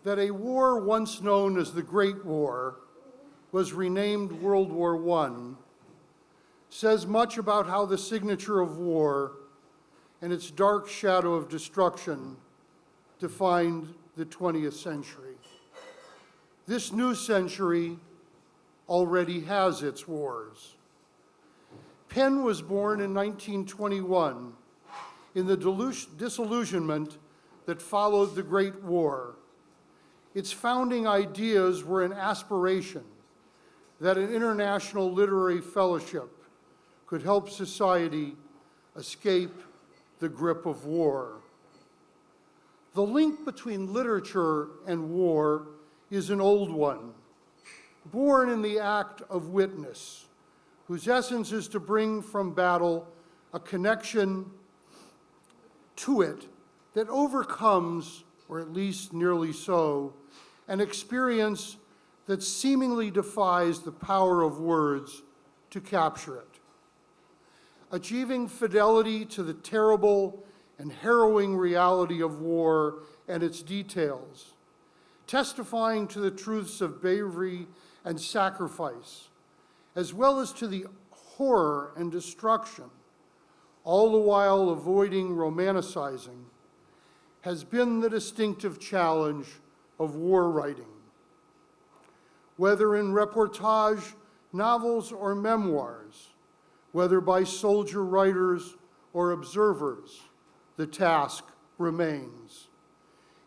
That a war once known as the Great War was renamed World War I says much about how the signature of war and its dark shadow of destruction defined the 20th century. This new century already has its wars. Penn was born in 1921 in the disillusionment that followed the Great War. Its founding ideas were an aspiration that an international literary fellowship could help society escape the grip of war. The link between literature and war is an old one, born in the act of witness, whose essence is to bring from battle a connection to it that overcomes, or at least nearly so, an experience that seemingly defies the power of words to capture it. Achieving fidelity to the terrible and harrowing reality of war and its details, testifying to the truths of bravery and sacrifice, as well as to the horror and destruction, all the while avoiding romanticizing, has been the distinctive challenge of war writing. Whether in reportage, novels, or memoirs, whether by soldier writers or observers, the task remains.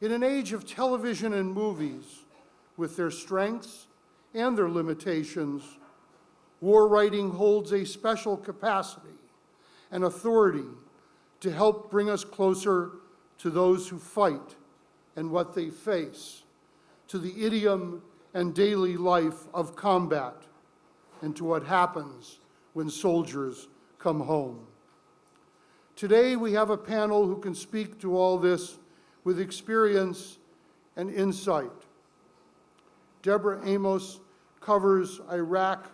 In an age of television and movies, with their strengths and their limitations, war writing holds a special capacity and authority to help bring us closer to those who fight and what they face, to the idiom and daily life of combat, and to what happens when soldiers come home. Today, we have a panel who can speak to all this with experience and insight. Deborah Amos covers Iraq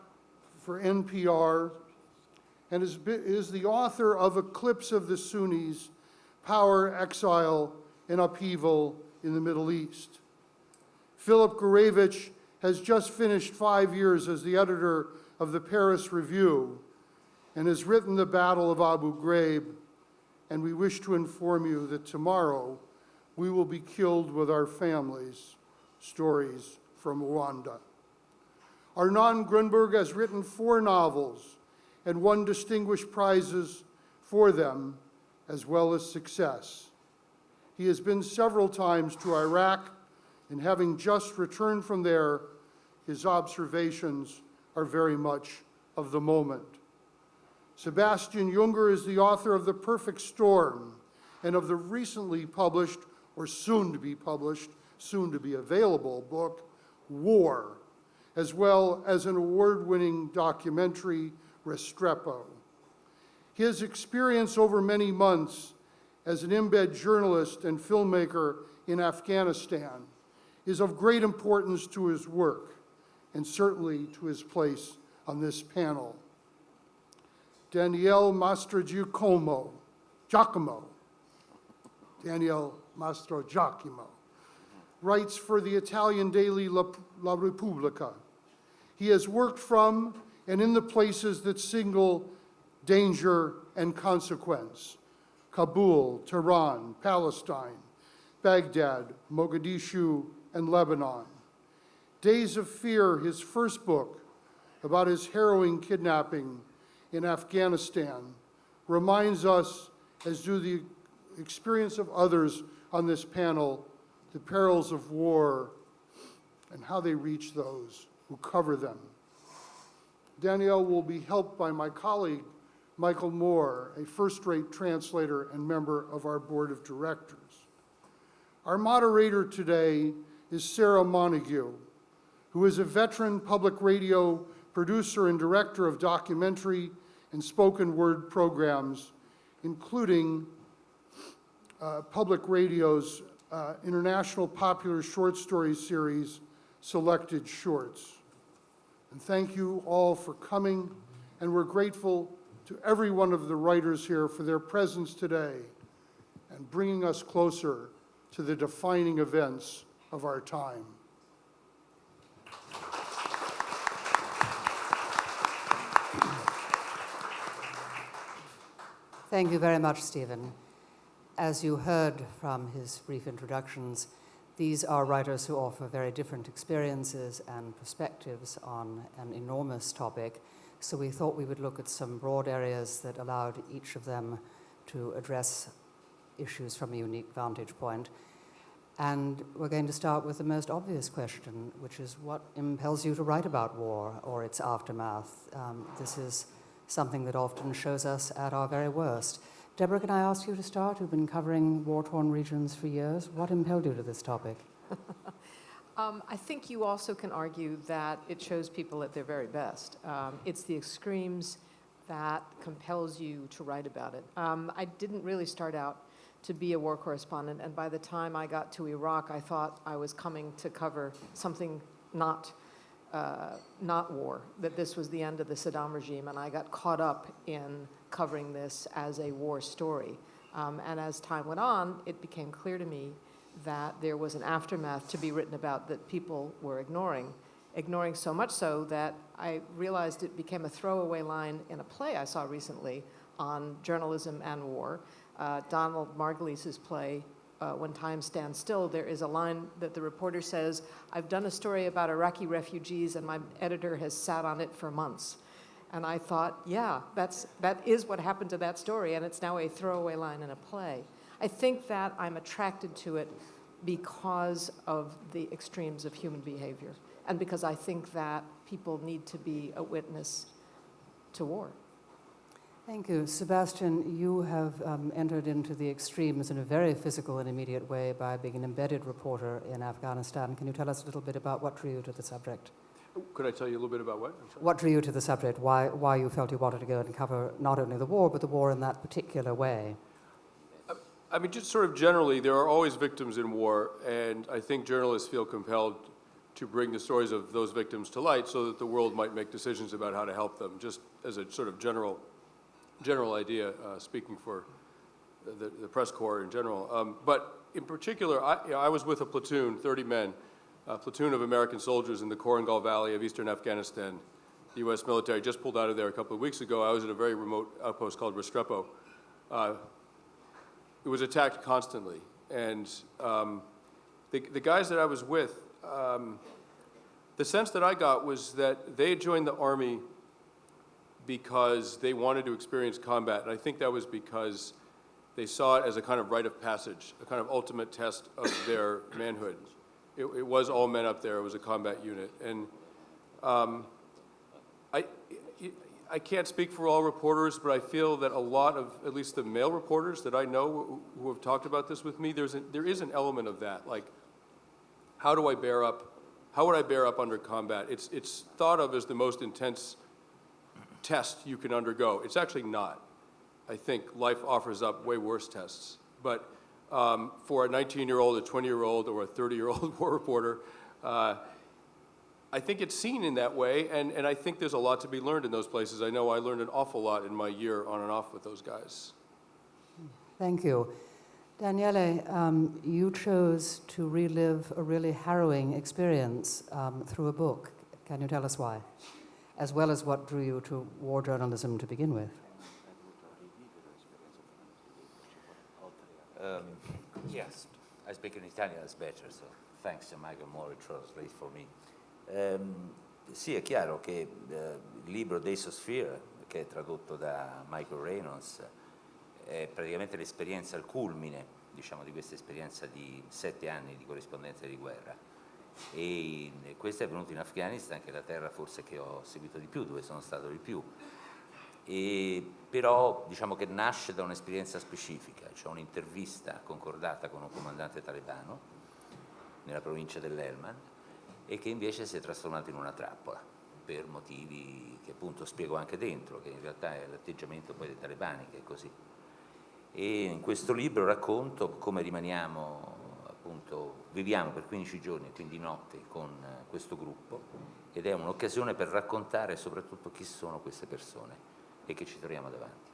for NPR and is the author of Eclipse of the Sunnis, Power, Exile, and Upheaval in the Middle East. Philip Gourevitch has just finished 5 years as the editor of the Paris Review and has written The Battle of Abu Ghraib, and we wish to inform you that tomorrow we will be killed with our families. Stories from Rwanda. Arnon Grunberg has written 4 novels and won distinguished prizes for them, as well as success. He has been several times to Iraq, and having just returned from there, his observations are very much of the moment. Sebastian Junger is the author of The Perfect Storm and of the recently published, or soon to be published, soon to be available book, War, as well as an award-winning documentary, Restrepo. His experience over many months as an embed journalist and filmmaker in Afghanistan is of great importance to his work and certainly to his place on this panel. Daniele Mastrogiacomo, Daniele Mastrogiacomo, writes for the Italian daily La Repubblica. He has worked from and in the places that signal danger and consequence: Kabul, Tehran, Palestine, Baghdad, Mogadishu, and Lebanon. Days of Fear, his first book about his harrowing kidnapping in Afghanistan, reminds us, as do the experience of others on this panel, the perils of war and how they reach those who cover them. Danielle will be helped by my colleague, Michael Moore, a first-rate translator and member of our board of directors. Our moderator today is Sarah Montague, who is a veteran public radio producer and director of documentary and spoken word programs, including public radio's international popular short story series, Selected Shorts. And thank you all for coming, and we're grateful to every one of the writers here for their presence today and bringing us closer to the defining events of our time. Thank you very much, Stephen. As you heard from his brief introductions, these are writers who offer very different experiences and perspectives on an enormous topic, so we thought we would look at some broad areas that allowed each of them to address issues from a unique vantage point. And we're going to start with the most obvious question, which is what impels you to write about war or its aftermath? This is something that often shows us at our very worst. Deborah, can I ask you to start? You've been covering war-torn regions for years. What impelled you to this topic? I think you also can argue that it shows people at their very best. It's the extremes that compels you to write about it. I didn't really start out to be a war correspondent, and by the time I got to Iraq, I thought I was coming to cover something not war, that this was the end of the Saddam regime, and I got caught up in covering this as a war story. And as time went on, it became clear to me that there was an aftermath to be written about that people were ignoring so much so that I realized it became a throwaway line in a play I saw recently on journalism and war. Donald Margulies's play, When Time Stands Still, there is a line that the reporter says, "I've done a story about Iraqi refugees and my editor has sat on it for months." And I thought, yeah, that is what happened to that story, and it's now a throwaway line in a play. I think that I'm attracted to it because of the extremes of human behavior, and because I think that people need to be a witness to war. Thank you. Sebastian, you have entered into the extremes in a very physical and immediate way by being an embedded reporter in Afghanistan. Can you tell us a little bit about what drew you to the subject? Could I tell you a little bit about what? What drew you to the subject? Why you felt you wanted to go and cover not only the war, but the war in that particular way? I mean, just sort of generally, there are always victims in war, and I think journalists feel compelled to bring the stories of those victims to light so that the world might make decisions about how to help them, just as a sort of general idea, speaking for the press corps in general. But in particular, I was with a platoon, 30 men, a platoon of American soldiers in the Korangal Valley of eastern Afghanistan. The U.S. military just pulled out of there a couple of weeks ago. I was at a very remote outpost called Restrepo. It was attacked constantly. And the guys that I was with, the sense that I got was that they had joined the Army because they wanted to experience combat. And I think that was because they saw it as a kind of rite of passage, a kind of ultimate test of their manhood. It was all men up there. It was a combat unit. And I can't speak for all reporters, but I feel that a lot of, at least the male reporters that I know who have talked about this with me, there is an element of that. Like, how would I bear up under combat? It's thought of as the most intense test you can undergo. It's actually not. I think life offers up way worse tests. But for a 19-year-old, a 20-year-old, or a 30-year-old war reporter, I think it's seen in that way, and I think there's a lot to be learned in those places. I know I learned an awful lot in my year on and off with those guys. Thank you. Daniele, you chose to relive a really harrowing experience through a book. Can you tell us why? As well as what drew you to war journalism to begin with? Yes, I speak in Italian, it's better, so thanks to Michael Mori translate for me. Sì, è chiaro che il libro Days of Fear, che è tradotto da Michael Reynolds, è praticamente l'esperienza, il culmine, diciamo, di questa esperienza di 7 anni di corrispondenza di guerra. E questo è avvenuto in Afghanistan, che è la terra forse che ho seguito di più, dove sono stato di più. E però diciamo che nasce da un'esperienza specifica, cioè un'intervista concordata con un comandante talebano nella provincia dell'Helmand e che invece si è trasformato in una trappola per motivi che appunto spiego anche dentro, che in realtà è l'atteggiamento poi dei talebani che è così. E in questo libro racconto come viviamo per 15 giorni, quindi notte, con questo gruppo, ed è un'occasione per raccontare soprattutto chi sono queste persone e che ci troviamo davanti.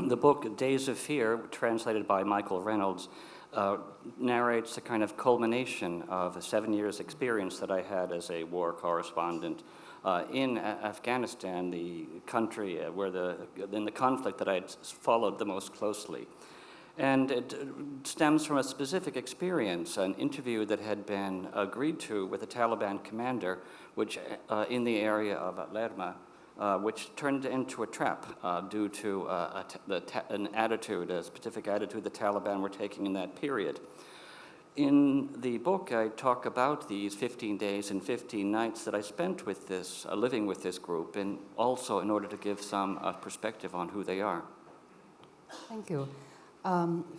The book Days of Fear, translated by Michael Reynolds, narrates a kind of culmination of a 7 years experience that I had as a war correspondent in Afghanistan, the country in the conflict that I had followed the most closely. And it stems from a specific experience, an interview that had been agreed to with a Taliban commander, which in the area of Lerma, which turned into a trap due to a specific attitude the Taliban were taking in that period. In the book, I talk about these 15 days and 15 nights that I spent with this, living with this group, and also in order to give some perspective on who they are. Thank you.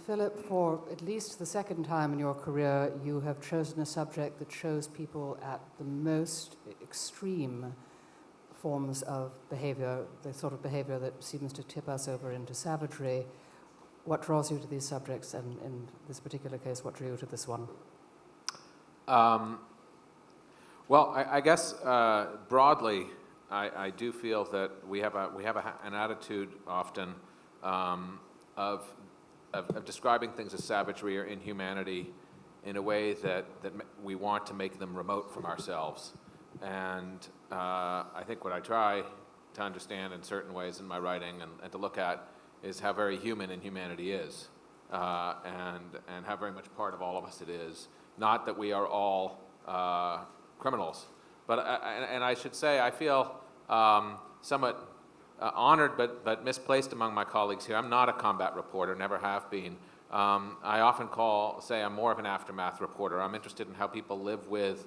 Philip, for at least the second time in your career, you have chosen a subject that shows people at the most extreme forms of behavior, the sort of behavior that seems to tip us over into savagery. What draws you to these subjects, and in this particular case, what drew you to this one? Well, I guess broadly, I do feel that we have an attitude often of describing things as savagery or inhumanity in a way that we want to make them remote from ourselves. And I think what I try to understand in certain ways in my writing and to look at is how very human inhumanity is, and how very much part of all of us it is. Not that we are all criminals, but and I should say I feel somewhat honored but misplaced among my colleagues here. I'm not a combat reporter, never have been. I often say I'm more of an aftermath reporter. I'm interested in how people live with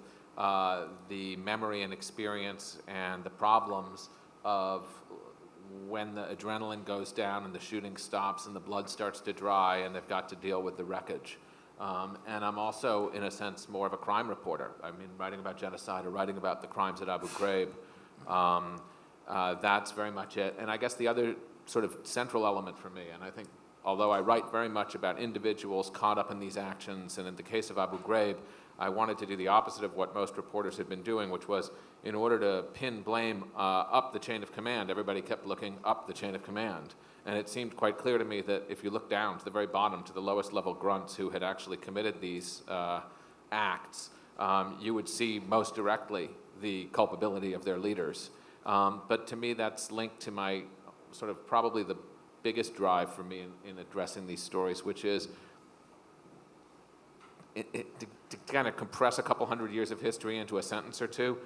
the memory and experience and the problems of when the adrenaline goes down and the shooting stops and the blood starts to dry and they've got to deal with the wreckage. And I'm also, in a sense, more of a crime reporter. I mean, writing about genocide or writing about the crimes at Abu Ghraib. That's very much it. And I guess the other sort of central element for me, and I think although I write very much about individuals caught up in these actions, and in the case of Abu Ghraib, I wanted to do the opposite of what most reporters had been doing, which was in order to pin blame up the chain of command, everybody kept looking up the chain of command. And it seemed quite clear to me that if you look down to the very bottom, to the lowest level grunts who had actually committed these acts, you would see most directly the culpability of their leaders. But to me, that's linked to my sort of probably the biggest drive for me in addressing these stories, which is to kind of compress a couple hundred years of history into a sentence or two.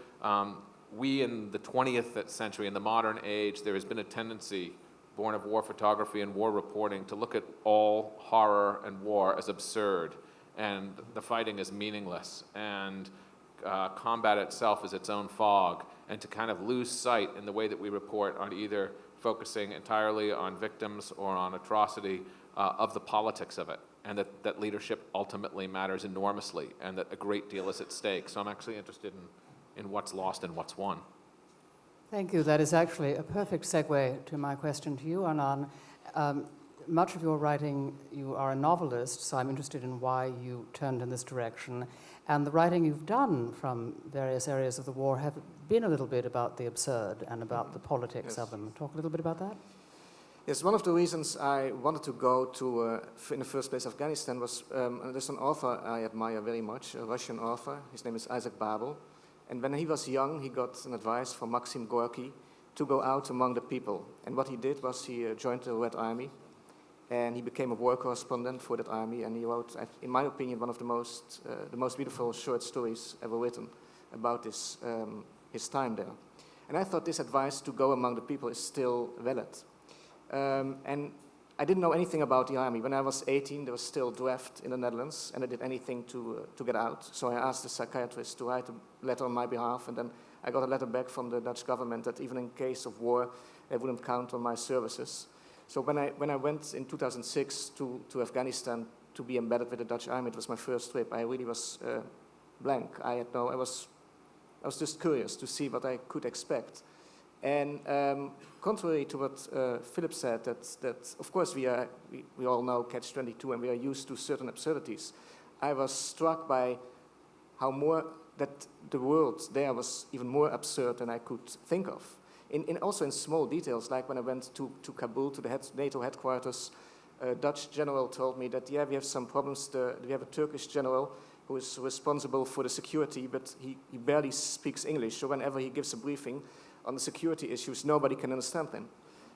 We in the 20th century, in the modern age, there has been a tendency, born of war photography and war reporting, to look at all horror and war as absurd, and the fighting is meaningless, and combat itself is its own fog, and to kind of lose sight in the way that we report on either focusing entirely on victims or on atrocity of the politics of it, and that leadership ultimately matters enormously, and that a great deal is at stake. So I'm actually interested in what's lost and what's won. Thank you. That is actually a perfect segue to my question to you, Arnon. Much of your writing, you are a novelist, so I'm interested in why you turned in this direction. And the writing you've done from various areas of the war have been a little bit about the absurd and about the politics of them. Talk a little bit about that. Yes, one of the reasons I wanted to go to, in the first place, Afghanistan was there's an author I admire very much, a Russian author. His name is Isaac Babel. And when he was young, he got an advice from Maxim Gorky to go out among the people. And what he did was he joined the Red Army, and he became a war correspondent for that army. And he wrote, in my opinion, one of the most beautiful short stories ever written about his time there. And I thought this advice to go among the people is still valid. And I didn't know anything about the army. When I was 18, there was still draft in the Netherlands, and I did anything to get out. So I asked the psychiatrist to write a letter on my behalf, and then I got a letter back from the Dutch government that even in case of war, they wouldn't count on my services. So when I went in 2006 to Afghanistan to be embedded with the Dutch army, it was my first trip. I really was blank. I was just curious to see what I could expect. And contrary to what Philip said, that of course we all know Catch-22 and we are used to certain absurdities, I was struck by how that the world there was even more absurd than I could think of. Also in small details, like when I went to Kabul, to the NATO headquarters, a Dutch general told me that, yeah, we have some problems. We have a Turkish general who is responsible for the security, but he barely speaks English. So whenever he gives a briefing on the security issues, nobody can understand him.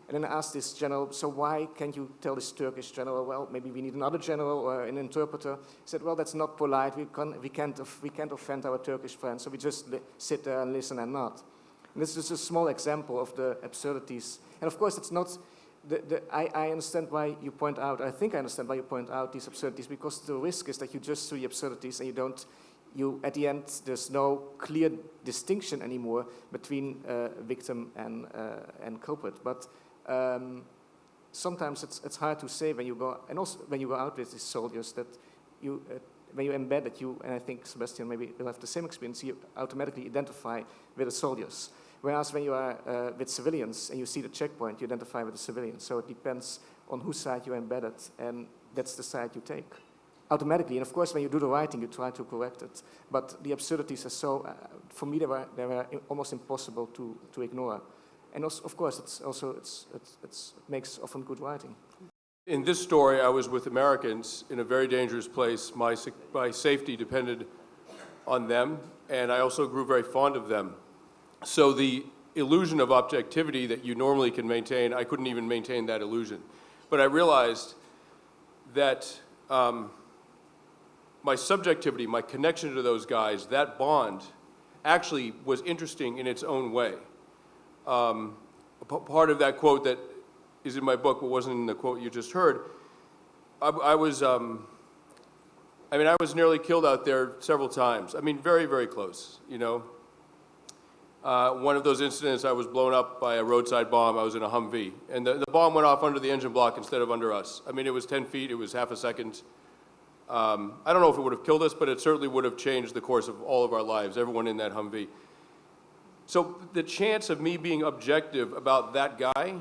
And then I asked this general, so why can't you tell this Turkish general, well, maybe we need another general or an interpreter? He said, well, that's not polite. We can't offend our Turkish friends, so we just sit there and listen and nod. And this is just a small example of the absurdities. And of course, it's not, I understand why you point out, I think I understand why you point out these absurdities, because the risk is that you just see absurdities and at the end, there's no clear distinction anymore between victim and culprit. But sometimes it's hard to say when you go, and also when you go out with these soldiers, that when you embed it, and I think Sebastian maybe will have the same experience, you automatically identify with the soldiers. Whereas when you are with civilians and you see the checkpoint, you identify with the civilians. So it depends on whose side you're embedded, and that's the side you take automatically. And of course, when you do the writing, you try to correct it. But the absurdities are so, for me, they were almost impossible to ignore. And also, of course, it makes often good writing. In this story, I was with Americans in a very dangerous place. My safety depended on them, and I also grew very fond of them. So the illusion of objectivity that you normally can maintain, I couldn't even maintain that illusion. But I realized that my subjectivity, my connection to those guys, that bond actually was interesting in its own way. Part of that quote that is in my book, but wasn't in the quote you just heard, I was nearly killed out there several times. I mean, very, very close, you know. One of those incidents, I was blown up by a roadside bomb. I was in a Humvee, and the bomb went off under the engine block instead of under us. I mean, it was 10 feet, it was half a second. I don't know if it would have killed us, but it certainly would have changed the course of all of our lives, everyone in that Humvee. So the chance of me being objective about that guy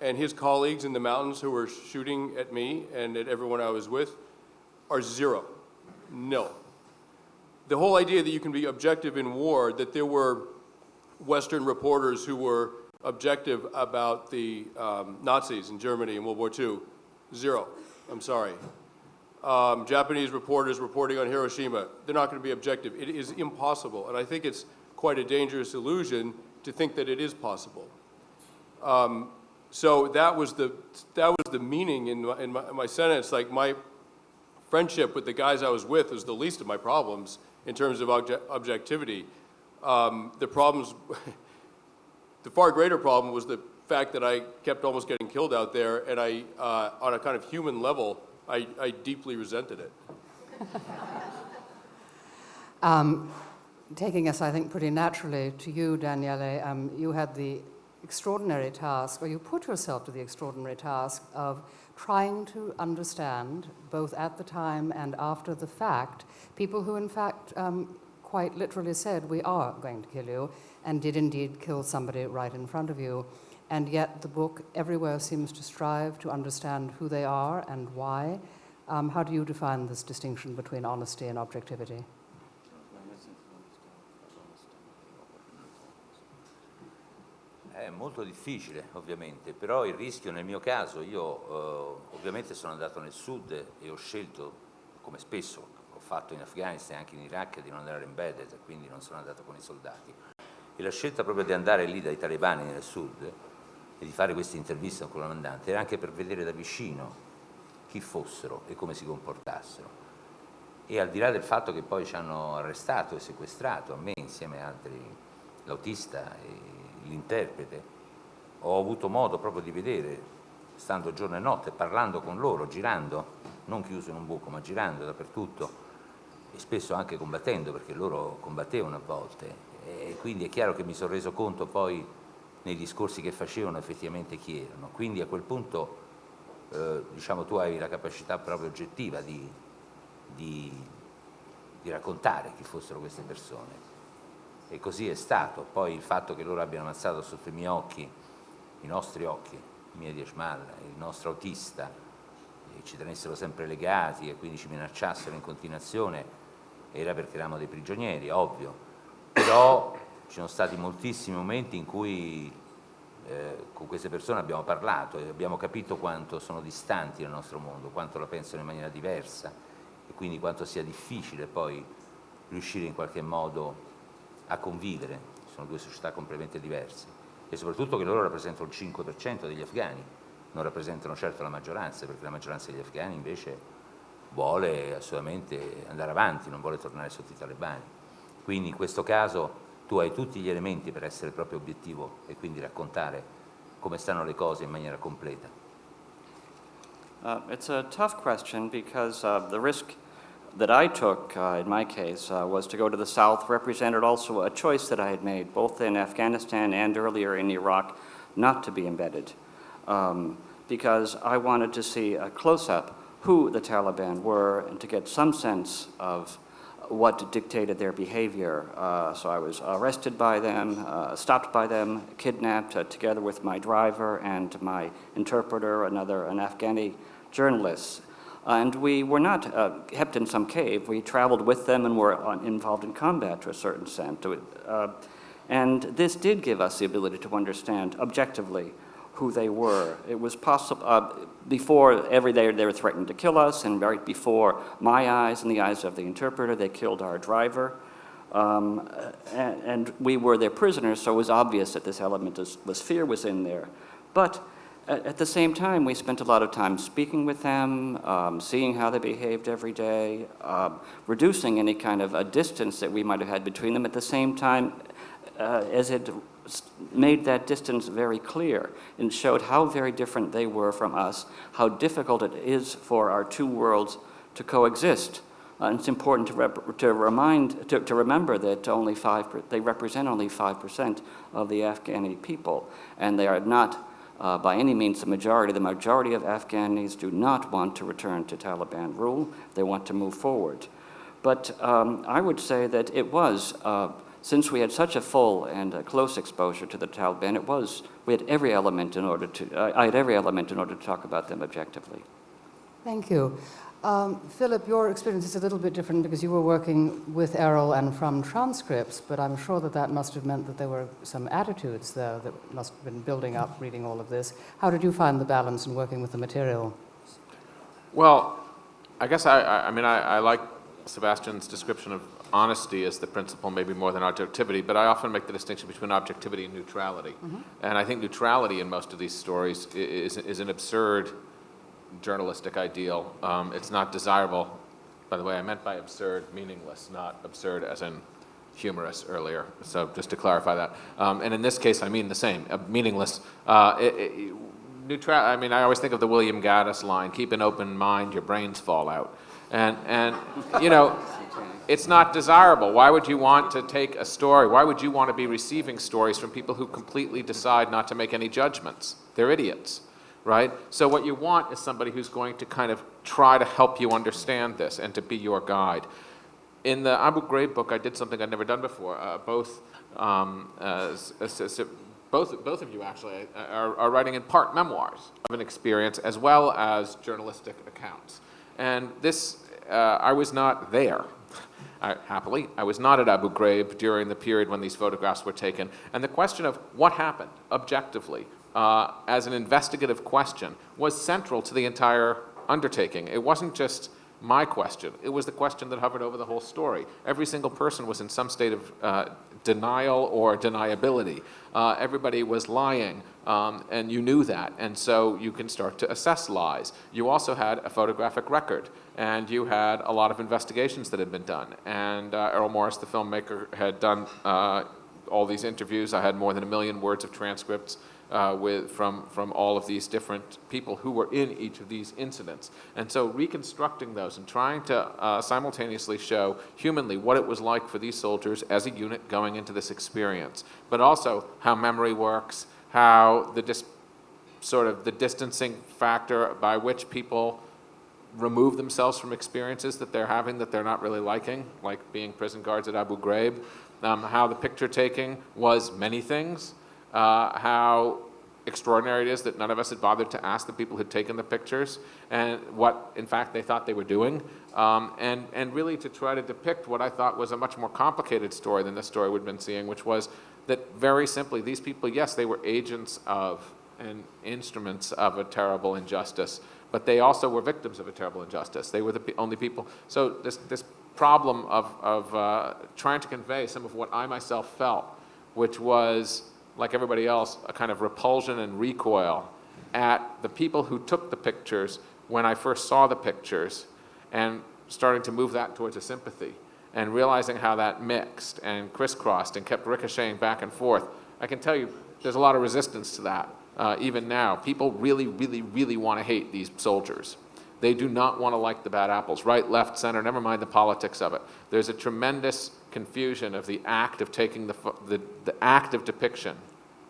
and his colleagues in the mountains who were shooting at me and at everyone I was with are zero, nil. The whole idea that you can be objective in war, that there were Western reporters who were objective about the Nazis in Germany in World War II, zero, I'm sorry. Japanese reporters reporting on Hiroshima, they're not going to be objective. It is impossible, and I think it's quite a dangerous illusion to think that it is possible. So that was the meaning in my sentence. Like, my friendship with the guys I was with was the least of my problems in terms of objectivity. The problems, the far greater problem was the fact that I kept almost getting killed out there, and I, on a kind of human level, I deeply resented it. Taking us, I think, pretty naturally to you, Daniele, you had the extraordinary task, or you put yourself to the extraordinary task of trying to understand, both at the time and after the fact, people who, in fact, quite literally said, we are going to kill you, and did indeed kill somebody right in front of you. And yet the book everywhere seems to strive to understand who they are and why. How do you define this distinction between honesty and objectivity? È molto difficile, ovviamente, però il rischio nel mio caso, io ovviamente sono andato nel sud e ho scelto, come spesso ho fatto in Afghanistan e anche in Iraq, di non andare embedded, quindi non sono andato con i soldati. E la scelta proprio di andare lì dai talebani nel sud e di fare questa intervista con il comandante era anche per vedere da vicino chi fossero e come si comportassero. E al di là del fatto che poi ci hanno arrestato e sequestrato, a me insieme a altri, l'autista e l'interprete, ho avuto modo proprio di vedere, stando giorno e notte, parlando con loro, girando, non chiuso in un buco, ma girando dappertutto, e spesso anche combattendo, perché loro combattevano a volte, e quindi è chiaro che mi sono reso conto poi nei discorsi che facevano effettivamente chi erano. Quindi a quel punto, diciamo, tu hai la capacità proprio oggettiva di raccontare chi fossero queste persone. E così è stato. Poi il fatto che loro abbiano ammazzato sotto i miei occhi, i nostri occhi, i miei di Ashmal, il nostro autista, e ci tenessero sempre legati e quindi ci minacciassero in continuazione, era perché eravamo dei prigionieri, ovvio. Però ci sono stati moltissimi momenti in cui con queste persone abbiamo parlato e abbiamo capito quanto sono distanti dal nostro mondo, quanto la pensano in maniera diversa e quindi quanto sia difficile poi riuscire in qualche modo a convivere. Sono due società completamente diverse e soprattutto che loro rappresentano il 5% degli afghani, non rappresentano certo la maggioranza, perché la maggioranza degli afghani invece vuole assolutamente andare avanti, non vuole tornare sotto i talebani. Quindi in questo caso tu hai tutti gli elementi per essere proprio obiettivo e quindi raccontare come stanno le cose in maniera completa. It's a tough question because the risk that I took in my case was to go to the South, represented also a choice that I had made both in Afghanistan and earlier in Iraq not to be embedded because I wanted to see a close-up who the Taliban were and to get some sense of what dictated their behavior. So I was arrested by them, stopped by them, kidnapped together with my driver and my interpreter, an Afghani journalist. And we were not kept in some cave. We traveled with them and were involved in combat to a certain extent. And this did give us the ability to understand objectively who they were. It was possible, before every day they were threatening to kill us, and right before my eyes and the eyes of the interpreter, they killed our driver. And we were their prisoners, so it was obvious that this element of fear was in there. But at the same time, we spent a lot of time speaking with them, seeing how they behaved every day, reducing any kind of a distance that we might have had between them. At the same time, as it made that distance very clear and showed how very different they were from us, how difficult it is for our two worlds to coexist. And it's important to remember that they represent only 5% of the Afghani people, and they are not by any means the majority. The majority of Afghanis do not want to return to Taliban rule. They want to move forward. But I would say that it was since we had such a full and close exposure to the Taliban, we had every element in order to, I had every element in order to talk about them objectively. Thank you. Philip, your experience is a little bit different because you were working with Errol and from transcripts, but I'm sure that must have meant that there were some attitudes there that must have been building up reading all of this. How did you find the balance in working with the material? Well, I guess I like Sebastian's description of honesty as the principle, maybe more than objectivity, but I often make the distinction between objectivity and neutrality. Mm-hmm. And I think neutrality in most of these stories is an absurd journalistic ideal. It's not desirable. By the way, I meant by absurd, meaningless, not absurd as in humorous earlier. So just to clarify that. And in this case, I mean the same, meaningless. I always think of the William Gaddis line, keep an open mind, your brains fall out. And you know, it's not desirable. Why would you want to take a story? Why would you want to be receiving stories from people who completely decide not to make any judgments? They're idiots, right? So what you want is somebody who's going to kind of try to help you understand this and to be your guide. In the Abu Ghraib book, I did something I'd never done before. Both of you actually are writing in part memoirs of an experience as well as journalistic accounts. And this, I was not there. Happily, I was not at Abu Ghraib during the period when these photographs were taken. And the question of what happened objectively as an investigative question was central to the entire undertaking. It wasn't just my question. It was the question that hovered over the whole story. Every single person was in some state of denial or deniability. Everybody was lying, and you knew that, and so you can start to assess lies. You also had a photographic record, and you had a lot of investigations that had been done. And Errol Morris, the filmmaker, had done all these interviews. I had more than 1 million words of transcripts from all of these different people who were in each of these incidents. And so reconstructing those and trying to simultaneously show humanly what it was like for these soldiers as a unit going into this experience, but also how memory works, how the distancing factor by which people remove themselves from experiences that they're having that they're not really liking, like being prison guards at Abu Ghraib, how the picture taking was many things, how extraordinary it is that none of us had bothered to ask the people who'd taken the pictures and what, in fact, they thought they were doing. and really to try to depict what I thought was a much more complicated story than the story we'd been seeing, which was that very simply, these people, yes, they were agents of and instruments of a terrible injustice, but they also were victims of a terrible injustice. They were the only people. So this problem of trying to convey some of what I myself felt, which was, like everybody else, a kind of repulsion and recoil at the people who took the pictures when I first saw the pictures, and starting to move that towards a sympathy, and realizing how that mixed and crisscrossed and kept ricocheting back and forth. I can tell you there's a lot of resistance to that, even now. People really, really, really want to hate these soldiers. They do not want to like the bad apples, right, left, center, never mind the politics of it. There's a tremendous confusion of the act of taking the act of depiction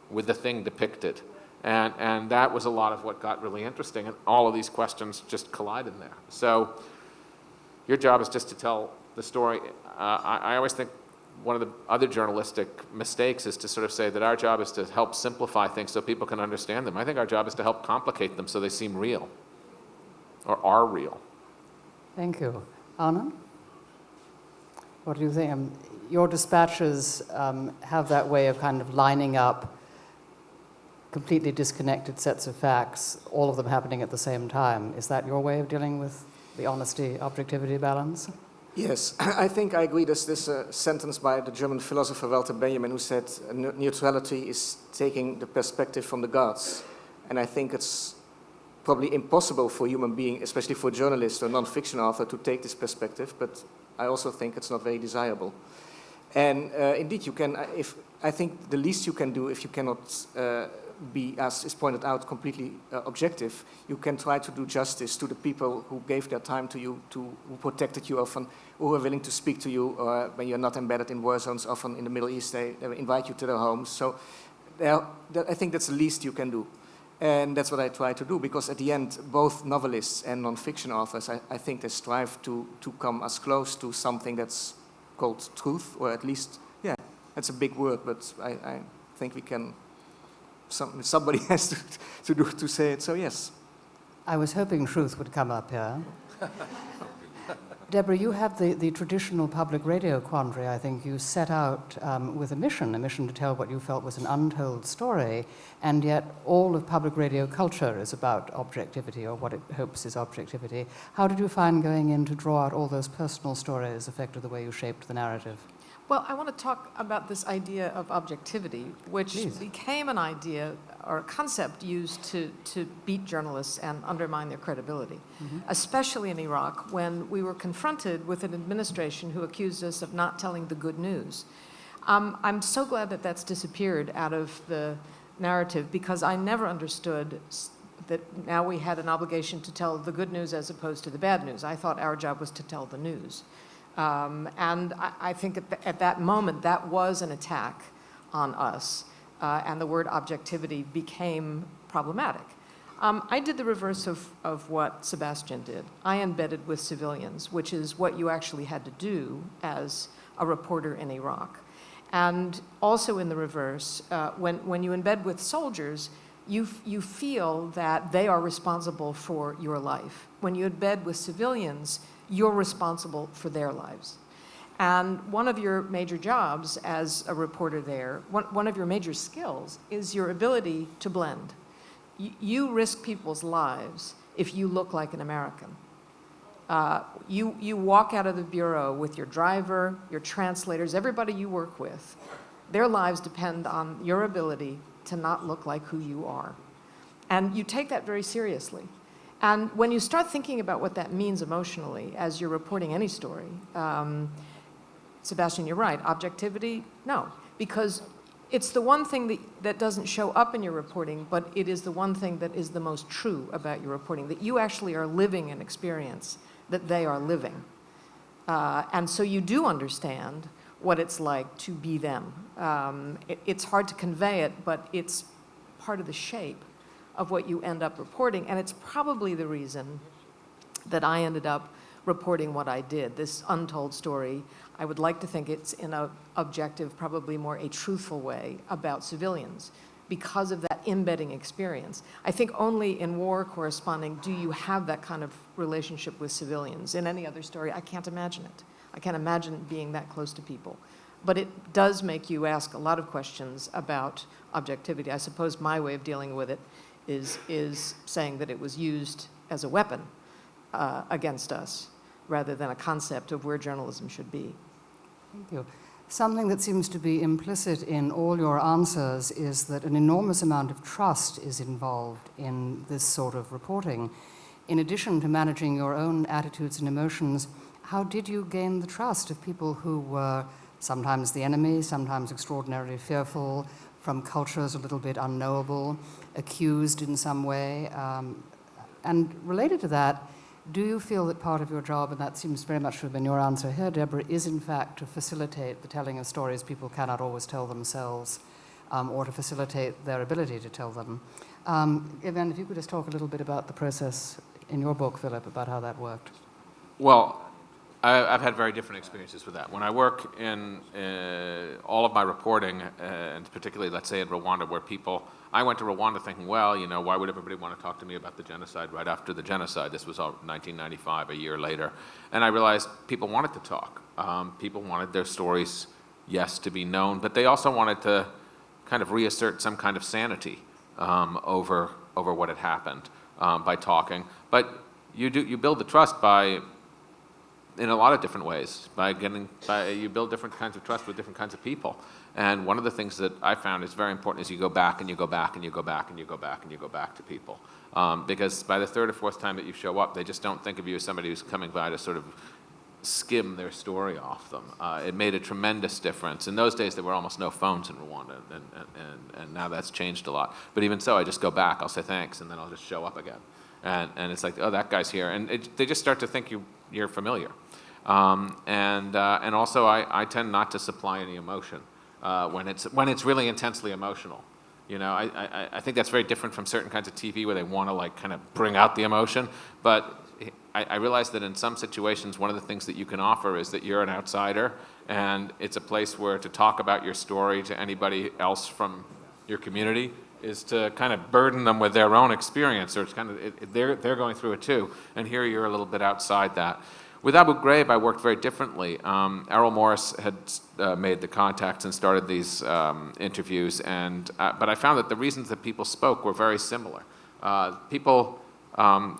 with the thing depicted. And that was a lot of what got really interesting, and all of these questions just collide in there. So your job is just to tell the story. I always think one of the other journalistic mistakes is to sort of say that our job is to help simplify things so people can understand them. I think our job is to help complicate them so they seem real, or are real. Thank you. Arnon? What do you think? Your dispatches have that way of kind of lining up completely disconnected sets of facts, all of them happening at the same time. Is that your way of dealing with the honesty-objectivity balance? Yes, I think I agree. There's this sentence by the German philosopher Walter Benjamin who said neutrality is taking the perspective from the gods. And I think it's probably impossible for a human being, especially for a journalist or non-fiction author, to take this perspective, but I also think it's not very desirable. And indeed, you can, I think the least you can do if you cannot be, as is pointed out, completely objective, you can try to do justice to the people who gave their time to you, who protected you often, who were willing to speak to you, or when you're not embedded in war zones, often in the Middle East, they invite you to their homes. So I think that's the least you can do. And that's what I try to do, because at the end, both novelists and non-fiction authors, I think they strive to come as close to something that's called truth, or at least, yeah, that's a big word, but I think we can, somebody has to say it, so yes. I was hoping truth would come up here. Deborah, you have the traditional public radio quandary. I think you set out with a mission to tell what you felt was an untold story, and yet all of public radio culture is about objectivity, or what it hopes is objectivity. How did you find going in to draw out all those personal stories affected the way you shaped the narrative? Well, I want to talk about this idea of objectivity, which Please. became an idea or a concept used to beat journalists and undermine their credibility, especially in Iraq, when we were confronted with an administration who accused us of not telling the good news. I'm so glad that that's disappeared out of the narrative, because I never understood that now we had an obligation to tell the good news as opposed to the bad news. I thought our job was to tell the news. And I think at that moment, that was an attack on us, and the word objectivity became problematic. I did the reverse of what Sebastian did. I embedded with civilians, which is what you actually had to do as a reporter in Iraq. And also in the reverse, when you embed with soldiers, you feel that they are responsible for your life. When you embed with civilians, you're responsible for their lives. And one of your major jobs as a reporter there, one of your major skills, is your ability to blend. You risk people's lives if you look like an American. You walk out of the bureau with your driver, your translators, everybody you work with. Their lives depend on your ability to not look like who you are. And you take that very seriously. And when you start thinking about what that means emotionally as you're reporting any story, Sebastian, you're right, objectivity, no. Because it's the one thing that doesn't show up in your reporting, but it is the one thing that is the most true about your reporting, that you actually are living an experience that they are living. And so you do understand what it's like to be them. It's hard to convey it, but it's part of the shape of what you end up reporting, and it's probably the reason that I ended up reporting what I did, this untold story. I would like to think it's in an objective, probably more a truthful way about civilians. because of that embedding experience. I think only in war corresponding do you have that kind of relationship with civilians. In any other story, I can't imagine it. I can't imagine being that close to people. But it does make you ask a lot of questions about objectivity. I suppose my way of dealing with it is saying that it was used as a weapon against us, rather than a concept of where journalism should be. Thank you. Something that seems to be implicit in all your answers is that an enormous amount of trust is involved in this sort of reporting. In addition to managing your own attitudes and emotions, how did you gain the trust of people who were sometimes the enemy, sometimes extraordinarily fearful, from cultures a little bit unknowable, accused in some way? And related to that, do you feel that part of your job, and that seems very much to have been your answer here, Deborah, is in fact to facilitate the telling of stories people cannot always tell themselves, or to facilitate their ability to tell them? Ivan, if you could just talk a little bit about the process in your book, Philip, about how that worked. Well, I've had very different experiences with that. When I work in all of my reporting, and particularly, let's say, in Rwanda, where I went to Rwanda thinking, well, you know, why would everybody want to talk to me about the genocide right after the genocide? This was all 1995, a year later. And I realized people wanted to talk. People wanted their stories, yes, to be known, but they also wanted to kind of reassert some kind of sanity over what had happened by talking. But you build the trust in a lot of different ways. You build different kinds of trust with different kinds of people. And one of the things that I found is very important is you go back and you go back and you go back and you go back and you go back to people. Because by the third or fourth time that you show up, they just don't think of you as somebody who's coming by to sort of skim their story off them. It made a tremendous difference. In those days, there were almost no phones in Rwanda, and now that's changed a lot. But even so, I just go back, I'll say thanks, and then I'll just show up again. And it's like, oh, that guy's here. And they just start to think you're familiar. And also, I tend not to supply any emotion when it's really intensely emotional. You know, I think that's very different from certain kinds of TV where they want to like kind of bring out the emotion. But I realize that in some situations, one of the things that you can offer is that you're an outsider, and it's a place where to talk about your story to anybody else from your community is to kind of burden them with their own experience, or it's kind of they're going through it too, and here you're a little bit outside that. With Abu Ghraib, I worked very differently. Errol Morris had made the contacts and started these interviews, but I found that the reasons that people spoke were very similar. People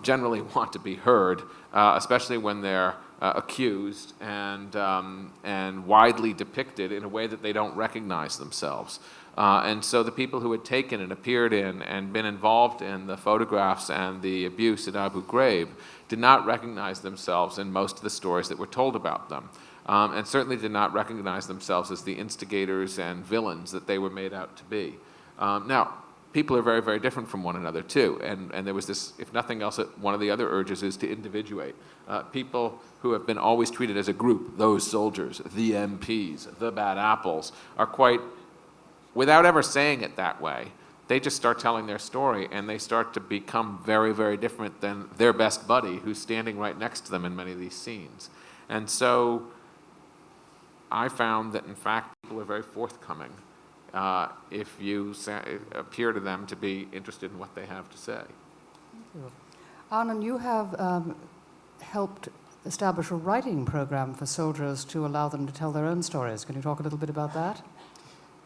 generally want to be heard, especially when they're accused and widely depicted in a way that they don't recognize themselves. And so the people who had taken and appeared in and been involved in the photographs and the abuse at Abu Ghraib did not recognize themselves in most of the stories that were told about them, and certainly did not recognize themselves as the instigators and villains that they were made out to be. Now, people are very, very different from one another too, and there was this, if nothing else, one of the other urges is to individuate. People who have been always treated as a group, those soldiers, the MPs, the bad apples, are quite, without ever saying it that way, they just start telling their story, and they start to become very, very different than their best buddy who's standing right next to them in many of these scenes. And so I found that, in fact, people are very forthcoming if you appear to them to be interested in what they have to say. Thank you. Arnon, you have helped establish a writing program for soldiers to allow them to tell their own stories. Can you talk a little bit about that?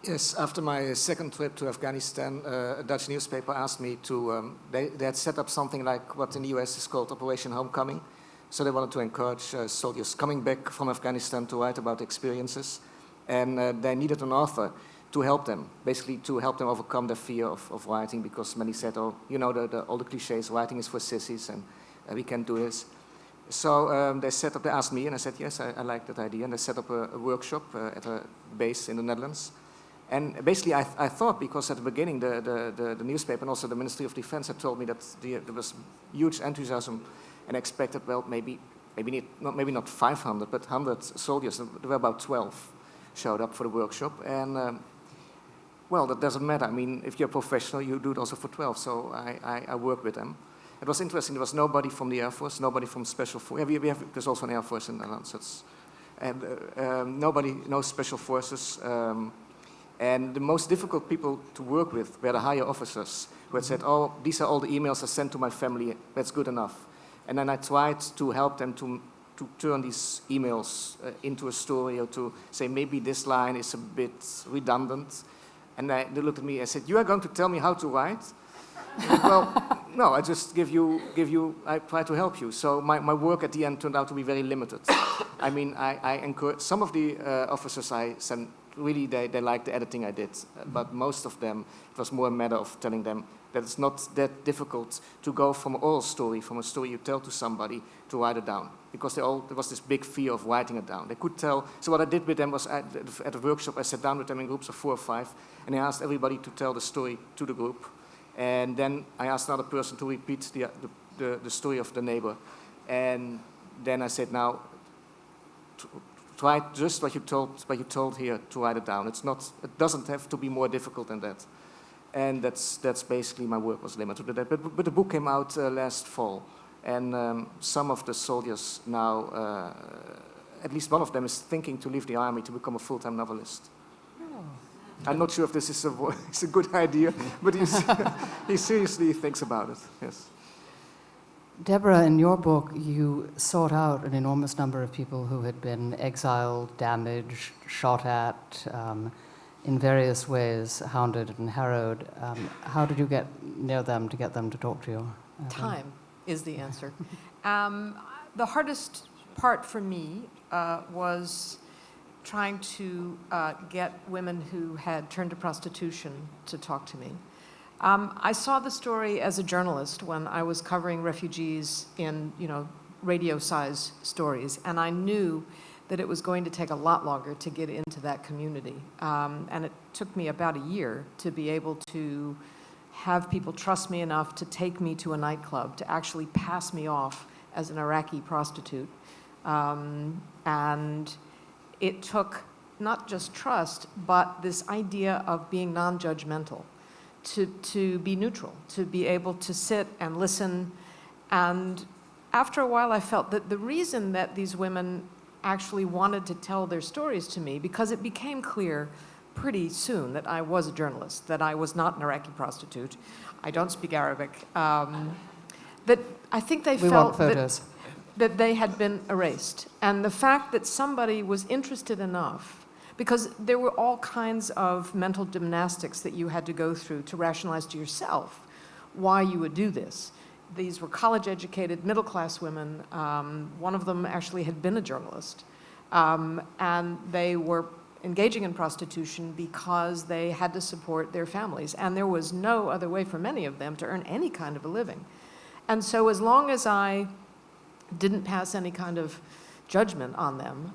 Yes, after my second trip to Afghanistan, a Dutch newspaper asked me to, they had set up something like what in the US is called Operation Homecoming. So they wanted to encourage soldiers coming back from Afghanistan to write about experiences. And they needed an author to help them, basically to help them overcome their fear of writing, because many said, oh, you know, all the cliches, writing is for sissies and we can't do this. So they asked me, and I said, yes, I like that idea. And they set up a workshop at a base in the Netherlands. And basically, I thought, because at the beginning, the newspaper and also the Ministry of Defense had told me that there was huge enthusiasm, and expected, well, maybe not 500, but 100 soldiers. There were about 12 showed up for the workshop. And, well, that doesn't matter. I mean, if you're a professional, you do it also for 12. So I worked with them. It was interesting. There was nobody from the Air Force, nobody from Special Forces. There's also an Air Force in the Netherlands. No Special Forces. And the most difficult people to work with were the higher officers, who had said, oh, these are all the emails I sent to my family, that's good enough. And then I tried to help them to turn these emails into a story, or to say maybe this line is a bit redundant. And they looked at me and said, you are going to tell me how to write? Well, no, I just I try to help you. So my work at the end turned out to be very limited. I mean, I encourage, some of the officers I sent, really they liked the editing I did, but most of them, it was more a matter of telling them that it's not that difficult to go from an oral story, from a story you tell to somebody, to write it down. Because there was this big fear of writing it down. They could tell, so what I did with them was at a workshop, I sat down with them in groups of 4 or 5, and I asked everybody to tell the story to the group. And then I asked another person to repeat the story of the neighbor. And then I said, now, try just what you told here to write it down. It doesn't have to be more difficult than that. And that's basically my work was limited to that. But the book came out last fall. And some of the soldiers now, at least one of them is thinking to leave the army to become a full-time novelist. I'm not sure if this is a good idea, but he seriously thinks about it, yes. Deborah, in your book, you sought out an enormous number of people who had been exiled, damaged, shot at, in various ways, hounded and harrowed. How did you get near them to get them to talk to you? Time is the answer. The hardest part for me was trying to get women who had turned to prostitution to talk to me. I saw the story as a journalist when I was covering refugees in, radio-size stories, and I knew that it was going to take a lot longer to get into that community. And it took me about a year to be able to have people trust me enough to take me to a nightclub, to actually pass me off as an Iraqi prostitute. And it took not just trust, but this idea of being non-judgmental, to be neutral, to be able to sit and listen. And after a while, I felt that the reason that these women actually wanted to tell their stories to me, because it became clear pretty soon that I was a journalist, that I was not an Iraqi prostitute. I don't speak Arabic. That I think they felt that they had been erased. And the fact that somebody was interested enough, because there were all kinds of mental gymnastics that you had to go through to rationalize to yourself why you would do this. These were college-educated, middle-class women. One of them actually had been a journalist. And they were engaging in prostitution because they had to support their families. And there was no other way for many of them to earn any kind of a living. And so as long as I didn't pass any kind of judgment on them,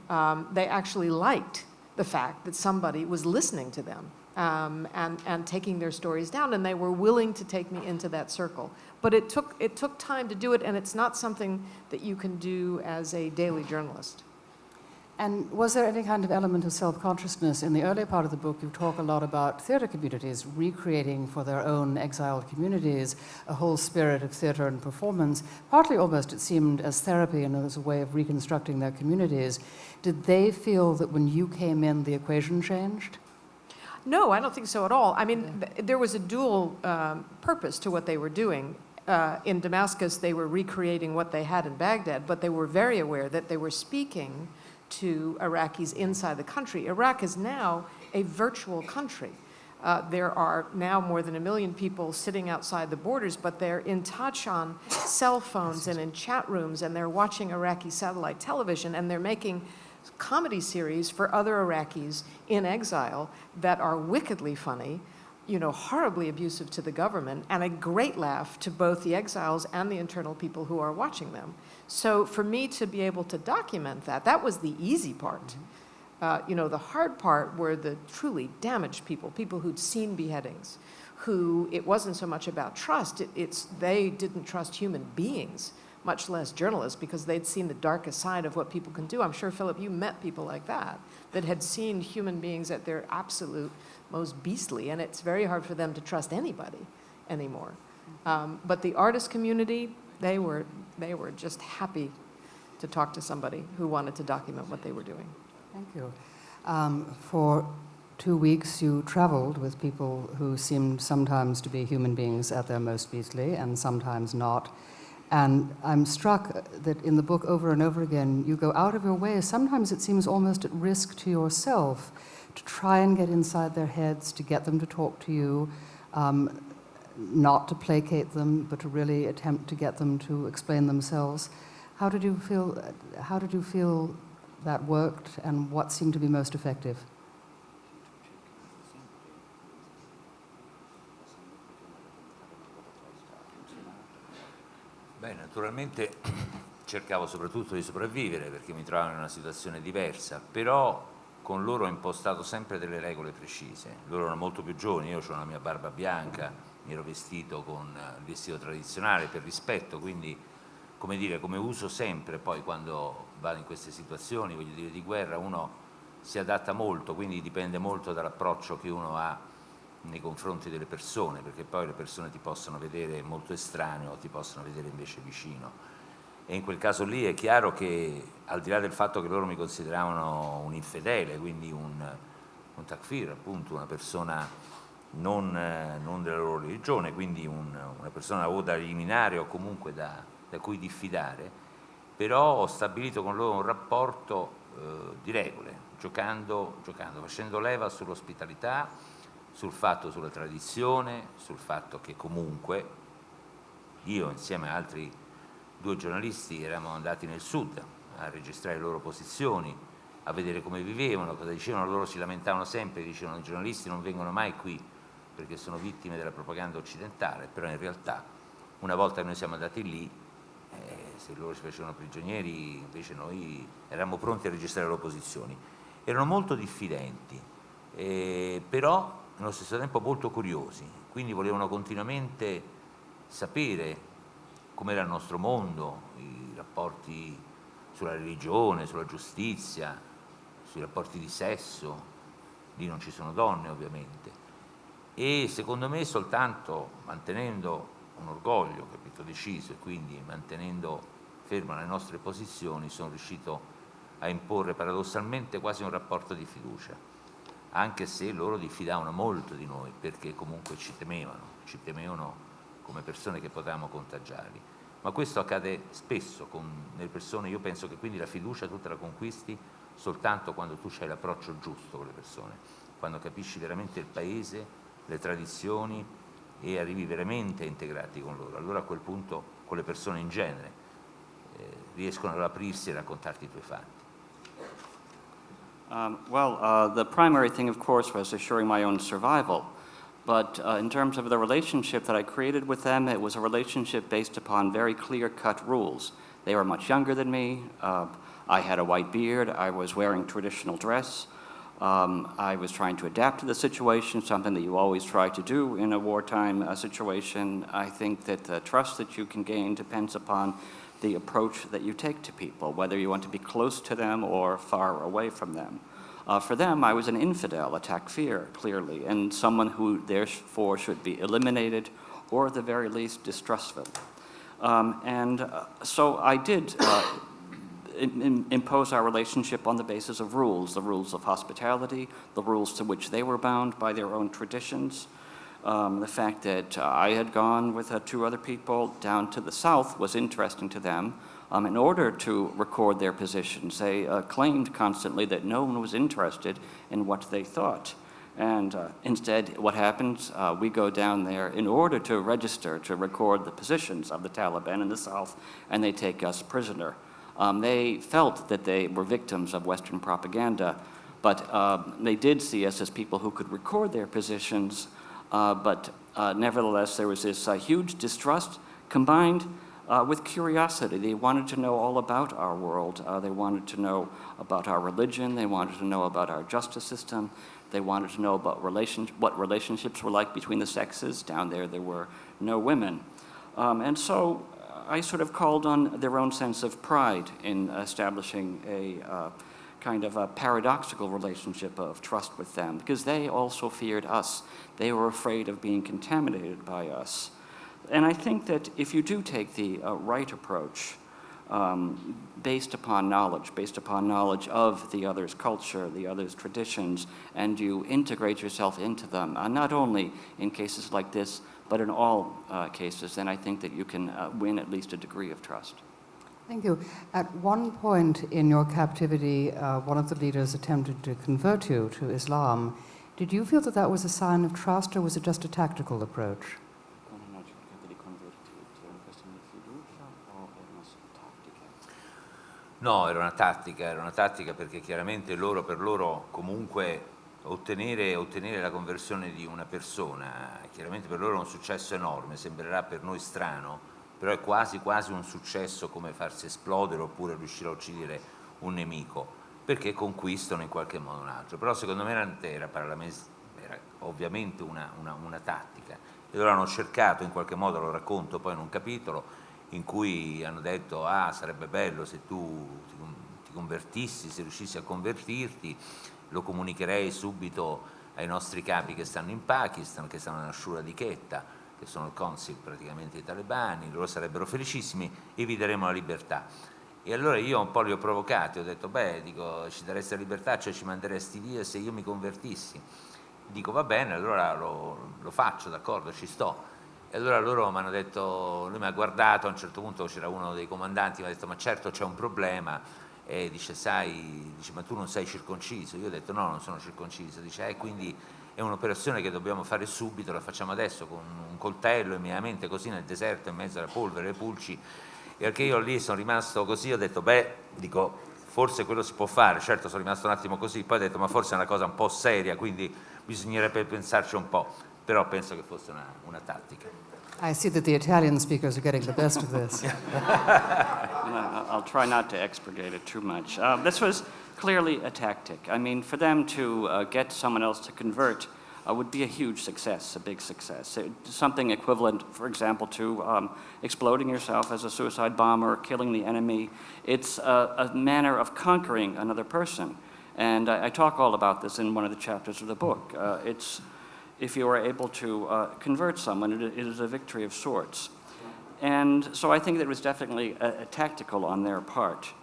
they actually liked the fact that somebody was listening to them and taking their stories down, and they were willing to take me into that circle. But it took time to do it, and it's not something that you can do as a daily journalist. And was there any kind of element of self-consciousness? In the earlier part of the book, you talk a lot about theater communities recreating for their own exiled communities a whole spirit of theater and performance, partly almost, it seemed, as therapy and as a way of reconstructing their communities. Did they feel that when you came in, the equation changed? No, I don't think so at all. I mean, there was a dual purpose to what they were doing. In Damascus, they were recreating what they had in Baghdad, but they were very aware that they were speaking to Iraqis inside the country. Iraq is now a virtual country. There are now more than 1 million people sitting outside the borders, but they're in touch on cell phones and in chat rooms, and they're watching Iraqi satellite television, and they're making comedy series for other Iraqis in exile that are wickedly funny, horribly abusive to the government, and a great laugh to both the exiles and the internal people who are watching them. So for me to be able to document that was the easy part. The hard part were the truly damaged people who'd seen beheadings, who it wasn't so much about trust, they didn't trust human beings, much less journalists, because they'd seen the darkest side of what people can do. I'm sure, Philip, you met people like that had seen human beings at their absolute most beastly, and it's very hard for them to trust anybody anymore. But the artist community, they were just happy to talk to somebody who wanted to document what they were doing. Thank you. For 2 weeks you traveled with people who seemed sometimes to be human beings at their most beastly and sometimes not. And I'm struck that in the book over and over again, you go out of your way, sometimes it seems almost at risk to yourself, to try and get inside their heads, to get them to talk to you, not to placate them, but to really attempt to get them to explain themselves. How did you feel that worked, and what seemed to be most effective? Beh, naturalmente cercavo soprattutto di sopravvivere perché mi trovavo in una situazione diversa, però con loro ho impostato sempre delle regole precise. Loro erano molto più giovani, io ho la mia barba bianca, mi ero vestito con il vestito tradizionale per rispetto, quindi come dire, come uso sempre, poi quando vado in queste situazioni, voglio dire, di guerra, uno si adatta molto, quindi dipende molto dall'approccio che uno ha nei confronti delle persone, perché poi le persone ti possono vedere molto estraneo o ti possono vedere invece vicino. E in quel caso lì è chiaro che, al di là del fatto che loro mi consideravano un infedele, quindi un takfir, appunto, una persona non della loro religione, quindi una persona o da eliminare o comunque da cui diffidare, però ho stabilito con loro un rapporto di regole, giocando, facendo leva sull'ospitalità, sulla tradizione, sul fatto che comunque io insieme a altri 2 giornalisti eravamo andati nel sud a registrare le loro posizioni, a vedere come vivevano, cosa dicevano. Loro si lamentavano sempre, dicevano: i giornalisti non vengono mai qui perché sono vittime della propaganda occidentale, però in realtà una volta che noi siamo andati lì, se loro ci facevano prigionieri, invece noi eravamo pronti a registrare le loro posizioni. Erano molto diffidenti, però nello stesso tempo molto curiosi, quindi volevano continuamente sapere com'era il nostro mondo, i rapporti sulla religione, sulla giustizia, sui rapporti di sesso. Lì non ci sono donne ovviamente, e secondo me soltanto mantenendo un orgoglio, capito, deciso, e quindi mantenendo ferma le nostre posizioni, sono riuscito a imporre paradossalmente quasi un rapporto di fiducia, anche se loro diffidavano molto di noi, perché comunque ci temevano come persone che potevamo contagiarli. Ma questo accade spesso con le persone. Io penso che quindi la fiducia tu te la conquisti soltanto quando tu hai l'approccio giusto con le persone, quando capisci veramente il paese, le tradizioni, e arrivi veramente integrati con loro. Allora a quel punto con le persone in genere riescono ad aprirsi e raccontarti i tuoi fatti. The primary thing, of course, was assuring my own survival. But in terms of the relationship that I created with them, it was a relationship based upon very clear-cut rules. They were much younger than me. I had a white beard. I was wearing traditional dress. I was trying to adapt to the situation, something that you always try to do in a wartime situation. I think that the trust that you can gain depends upon the approach that you take to people, whether you want to be close to them or far away from them. For them, I was an infidel, a takfir, clearly, and someone who therefore should be eliminated or at the very least distrustful. So I did impose our relationship on the basis of rules, the rules of hospitality, the rules to which they were bound by their own traditions. The fact that I had gone with 2 other people down to the south was interesting to them. In order to record their positions, they claimed constantly that no one was interested in what they thought. And instead, what happens, we go down there in order to register, to record the positions of the Taliban in the south, and they take us prisoner. They felt that they were victims of Western propaganda, but they did see us as people who could record their positions, but nevertheless, there was this huge distrust combined with curiosity. They wanted to know all about our world. They wanted to know about our religion. They wanted to know about our justice system. They wanted to know about what relationships were like between the sexes. Down there were no women. And so I sort of called on their own sense of pride in establishing a kind of a paradoxical relationship of trust with them, because they also feared us. They were afraid of being contaminated by us. And I think that if you do take the right approach, based upon knowledge of the other's culture, the other's traditions, and you integrate yourself into them, not only in cases like this, but in all cases, then I think that you can win at least a degree of trust. Thank you. At one point in your captivity, one of the leaders attempted to convert you to Islam. Did you feel that that was a sign of trust, or was it just a tactical approach? No, era una tattica perché chiaramente per loro comunque ottenere la conversione di una persona, chiaramente per loro è un successo enorme, sembrerà per noi strano, però è quasi un successo come farsi esplodere oppure riuscire a uccidere un nemico, perché conquistano in qualche modo un altro. Però secondo me era ovviamente una tattica. E loro hanno cercato, in qualche modo, lo racconto poi in un capitolo, in cui hanno detto sarebbe bello se tu ti convertissi, se riuscissi a convertirti, lo comunicherei subito ai nostri capi che stanno in Pakistan, che stanno nella Shura di Quetta, che sono il consil praticamente dei talebani, loro sarebbero felicissimi e vi daremo la libertà. E allora io un po' li ho provocati, ho detto ci daresti la libertà, cioè ci manderesti via se io mi convertissi. Dico va bene, allora lo faccio, d'accordo, ci sto. E allora loro mi hanno detto, lui mi ha guardato, a un certo punto c'era uno dei comandanti, mi ha detto ma certo c'è un problema, e dice ma tu non sei circonciso? Io ho detto no, non sono circonciso, dice quindi è un'operazione che dobbiamo fare subito, la facciamo adesso con un coltello immediatamente così nel deserto in mezzo alla polvere, alle pulci, e perché io lì sono rimasto così, ho detto forse quello si può fare, certo sono rimasto un attimo così, poi ho detto ma forse è una cosa un po' seria, quindi bisognerebbe pensarci un po', però penso che fosse una tattica. I see that the Italian speakers are getting the best of this. I'll try not to expurgate it too much. This was clearly a tactic. I mean, for them to get someone else to convert would be a huge success, a big success. Something equivalent, for example, to exploding yourself as a suicide bomber, killing the enemy. It's a manner of conquering another person. And I talk all about this in one of the chapters of the book. If you are able to convert someone, it is a victory of sorts. And so I think that it was definitely a tactical on their part.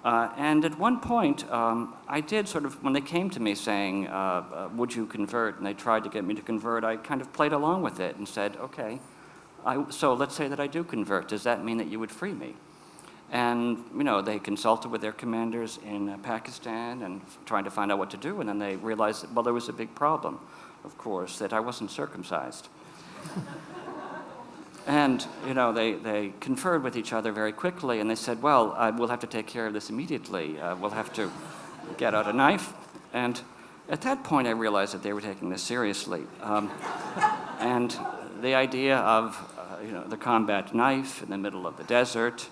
And at one point, I did when they came to me saying, would you convert? And they tried to get me to convert, I kind of played along with it and said, okay, so let's say that I do convert. Does that mean that you would free me? And, they consulted with their commanders in Pakistan and trying to find out what to do. And then they realized that, there was a big problem, of course, that I wasn't circumcised. And, they conferred with each other very quickly, and they said, we'll have to take care of this immediately. We'll have to get out a knife. And at that point, I realized that they were taking this seriously. And the idea of, the combat knife in the middle of the desert,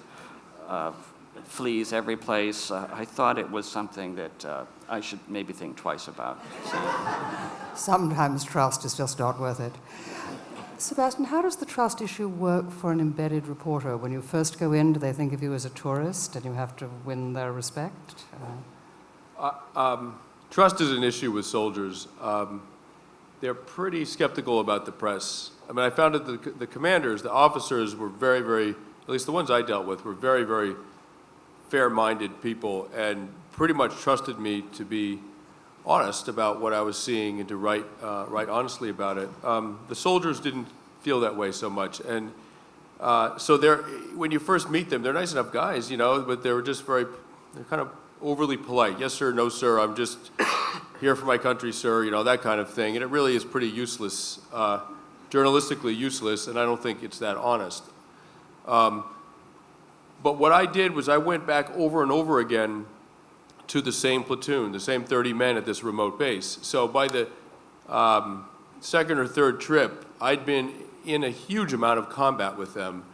fleas every place, I thought it was something that I should maybe think twice about. So. Sometimes trust is just not worth it. Sebastian, how does the trust issue work for an embedded reporter? When you first go in, do they think of you as a tourist and you have to win their respect? Trust is an issue with soldiers. They're pretty skeptical about the press. I mean, I found that the commanders, the officers were very, very, at least the ones I dealt with, were very, very fair-minded people and pretty much trusted me to be honest about what I was seeing and to write honestly about it. The soldiers didn't feel that way so much. And so when you first meet them, they're nice enough guys, but they were just they're kind of overly polite. Yes, sir, no, sir, I'm just here for my country, sir, that kind of thing. And it really is pretty useless, journalistically useless, and I don't think it's that honest. But what I did was I went back over and over again to the same platoon, the same 30 men at this remote base. So by the second or third trip, I'd been in a huge amount of combat with them.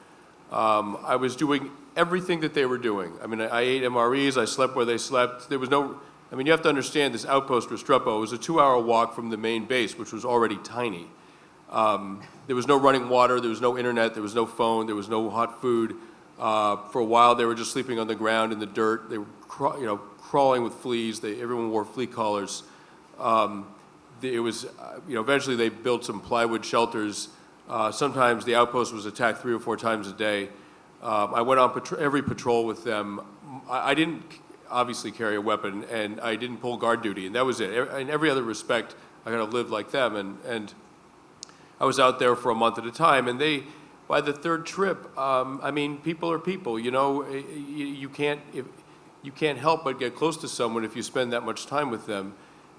I was doing everything that they were doing. I mean, I ate MREs, I slept where they slept. There was you have to understand this outpost Restrepo was a 2-hour walk from the main base, which was already tiny. There was no running water, there was no internet, there was no phone, there was no hot food. For a while, they were just sleeping on the ground in the dirt. They were, crawling with fleas. Everyone wore flea collars. Eventually they built some plywood shelters. Sometimes the outpost was attacked 3 or 4 times a day. I went on every patrol with them. I didn't obviously carry a weapon, and I didn't pull guard duty, and that was it. In every other respect, I kind of lived like them, and I was out there for a month at a time, and by the third trip, I mean, people are people, you know, you can't help but get close to someone if you spend that much time with them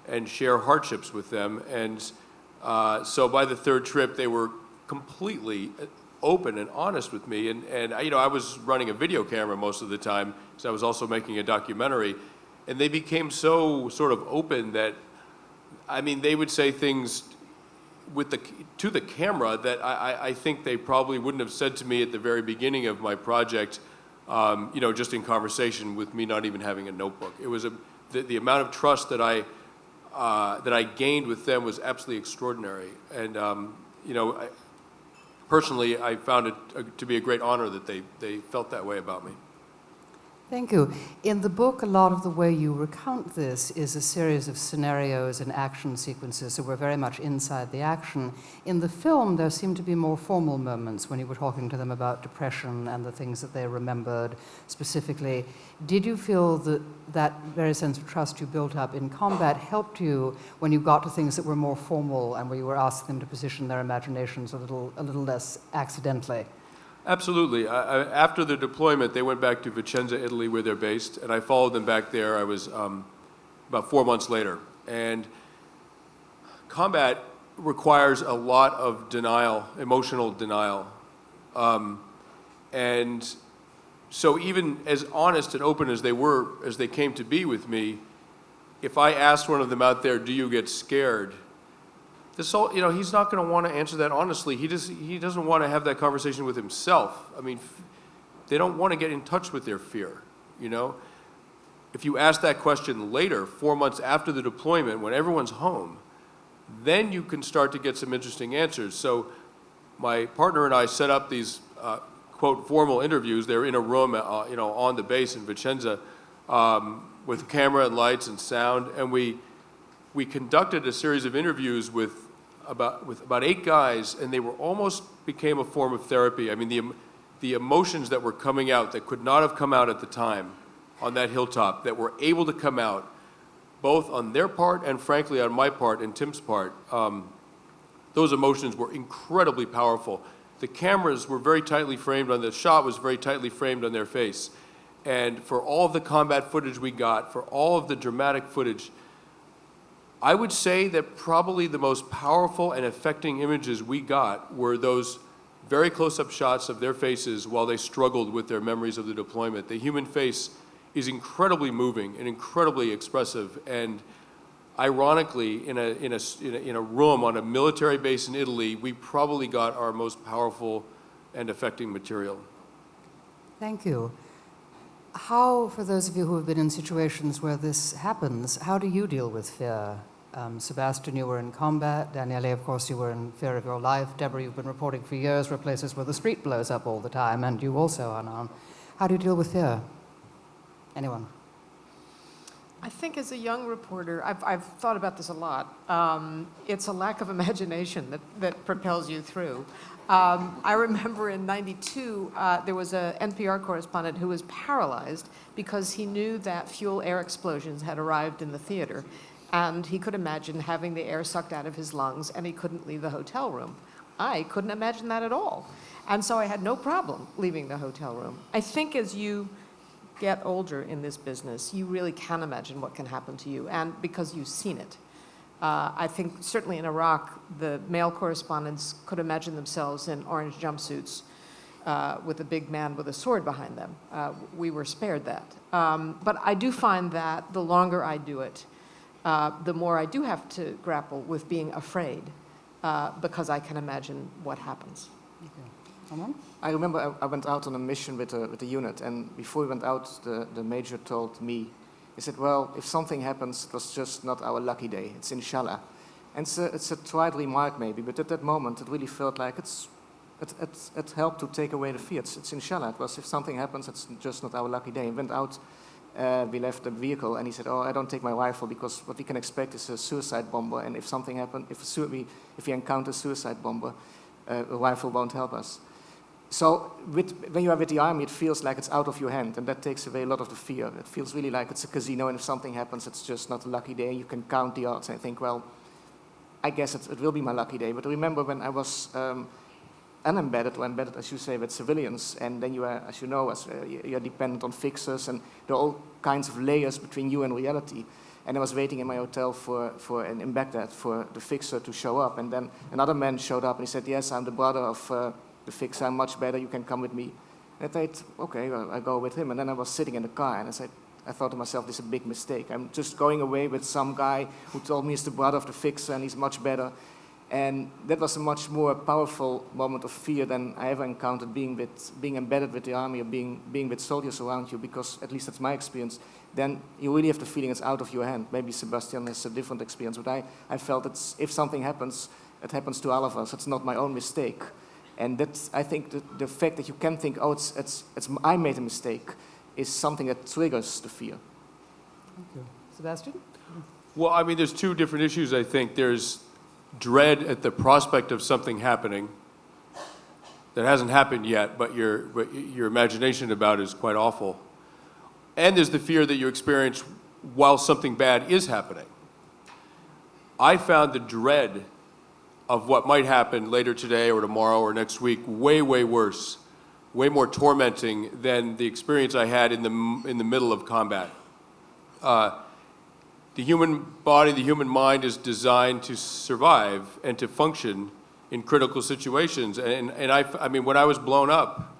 and share hardships with them, and so by the third trip, they were completely open and honest with me, and you know, I was running a video camera most of the time, because I was also making a documentary, and they became so sort of open that, I mean, they would say things to the camera that I think they probably wouldn't have said to me at the very beginning of my project, you know, just in conversation with me not even having a notebook. It was the amount of trust that I gained with them was absolutely extraordinary, and you know, personally, I found it to be a great honor that they felt that way about me. Thank you. In the book, a lot of the way you recount this is a series of scenarios and action sequences, so we're very much inside the action. In the film, there seemed to be more formal moments when you were talking to them about depression and the things that they remembered specifically. Did you feel that that very sense of trust you built up in combat helped you when you got to things that were more formal and where you were asking them to position their imaginations a little less accidentally? Absolutely. After the deployment, they went back to Vicenza, Italy, where they're based, and I followed them back there. I was about 4 months later. And combat requires a lot of denial, emotional denial. And so even as honest and open as they were, as they came to be with me, if I asked one of them out there, do you get scared? You know, he's not going to want to answer that honestly. He doesn't want to have that conversation with himself. I mean, they don't want to get in touch with their fear, you know? If you ask that question later, 4 months after the deployment, when everyone's home, then you can start to get some interesting answers. So my partner and I set up these, quote, formal interviews. They were in a room, you know, on the base in Vicenza with camera and lights and sound, and we conducted a series of interviews with about 8 guys, and they were almost became a form of therapy. I mean, the emotions that were coming out that could not have come out at the time on that hilltop, that were able to come out, both on their part and frankly on my part and Tim's part, those emotions were incredibly powerful. The cameras were very tightly framed on the shot was very tightly framed on their face. And for all of the combat footage we got, for all of the dramatic footage, I would say that probably the most powerful and affecting images we got were those very close-up shots of their faces while they struggled with their memories of the deployment. The human face is incredibly moving and incredibly expressive, and ironically, in a room on a military base in Italy, we probably got our most powerful and affecting material. Thank you. How, for those of you who have been in situations where this happens, how do you deal with fear? Sebastian, you were in combat. Daniele, of course, you were in fear of your life. Deborah, you've been reporting for years where places where the street blows up all the time, and you also, Arnon. How do you deal with fear? Anyone? I think as a young reporter, I've thought about this a lot. It's a lack of imagination that propels you through. I remember in '92, there was an NPR correspondent who was paralyzed because he knew that fuel air explosions had arrived in the theater, and he could imagine having the air sucked out of his lungs, and he couldn't leave the hotel room. I couldn't imagine that at all. And so I had no problem leaving the hotel room. I think as you get older in this business, you really can imagine what can happen to you, and because you've seen it. I think certainly in Iraq, the male correspondents could imagine themselves in orange jumpsuits with a big man with a sword behind them. We were spared that. But I do find that the longer I do it, the more I do have to grapple with being afraid because I can imagine what happens. Someone? I remember I went out on a mission with a unit, and before we went out, the major told me, he said, well, if something happens, it was just not our lucky day. It's inshallah. And it's a trite remark maybe, but at that moment, it really felt like it helped to take away the fear. It's inshallah. It was, if something happens, it's just not our lucky day. We went out, we left the vehicle, and he said, oh, I don't take my rifle because what we can expect is a suicide bomber, and if something happens, if we encounter a suicide bomber, a rifle won't help us. So when you are with the army, it feels like it's out of your hand, and that takes away a lot of the fear. It feels really like it's a casino, and if something happens, it's just not a lucky day. You can count the odds and think, well, I guess it will be my lucky day. But remember when I was unembedded, or embedded, as you say, with civilians, and then you are, as you know, you're dependent on fixers, and there are all kinds of layers between you and reality. And I was waiting in my hotel in Baghdad for the fixer to show up, and then another man showed up, and he said, yes, I'm the brother of the fixer, I'm much better, you can come with me. And I thought, okay, well, I'll go with him. And then I was sitting in the car, and I thought to myself, this is a big mistake. I'm just going away with some guy who told me he's the brother of the fixer, and he's much better. And that was a much more powerful moment of fear than I ever encountered being embedded with the army, or being with soldiers around you, because at least that's my experience. Then you really have the feeling it's out of your hand. Maybe Sebastian has a different experience, but I felt if something happens, it happens to all of us. It's not my own mistake. And that's, I think, the fact that you can think, oh, I made a mistake, is something that triggers the fear. Thank you. Sebastian? Well, I mean, there's two different issues, I think. There's dread at the prospect of something happening that hasn't happened yet, but your imagination about it is quite awful. And there's the fear that you experience while something bad is happening. I found the dread of what might happen later today or tomorrow or next week way, way worse, way more tormenting than the experience I had in the middle of combat. The human body, the human mind is designed to survive and to function in critical situations. And I mean, when I was blown up,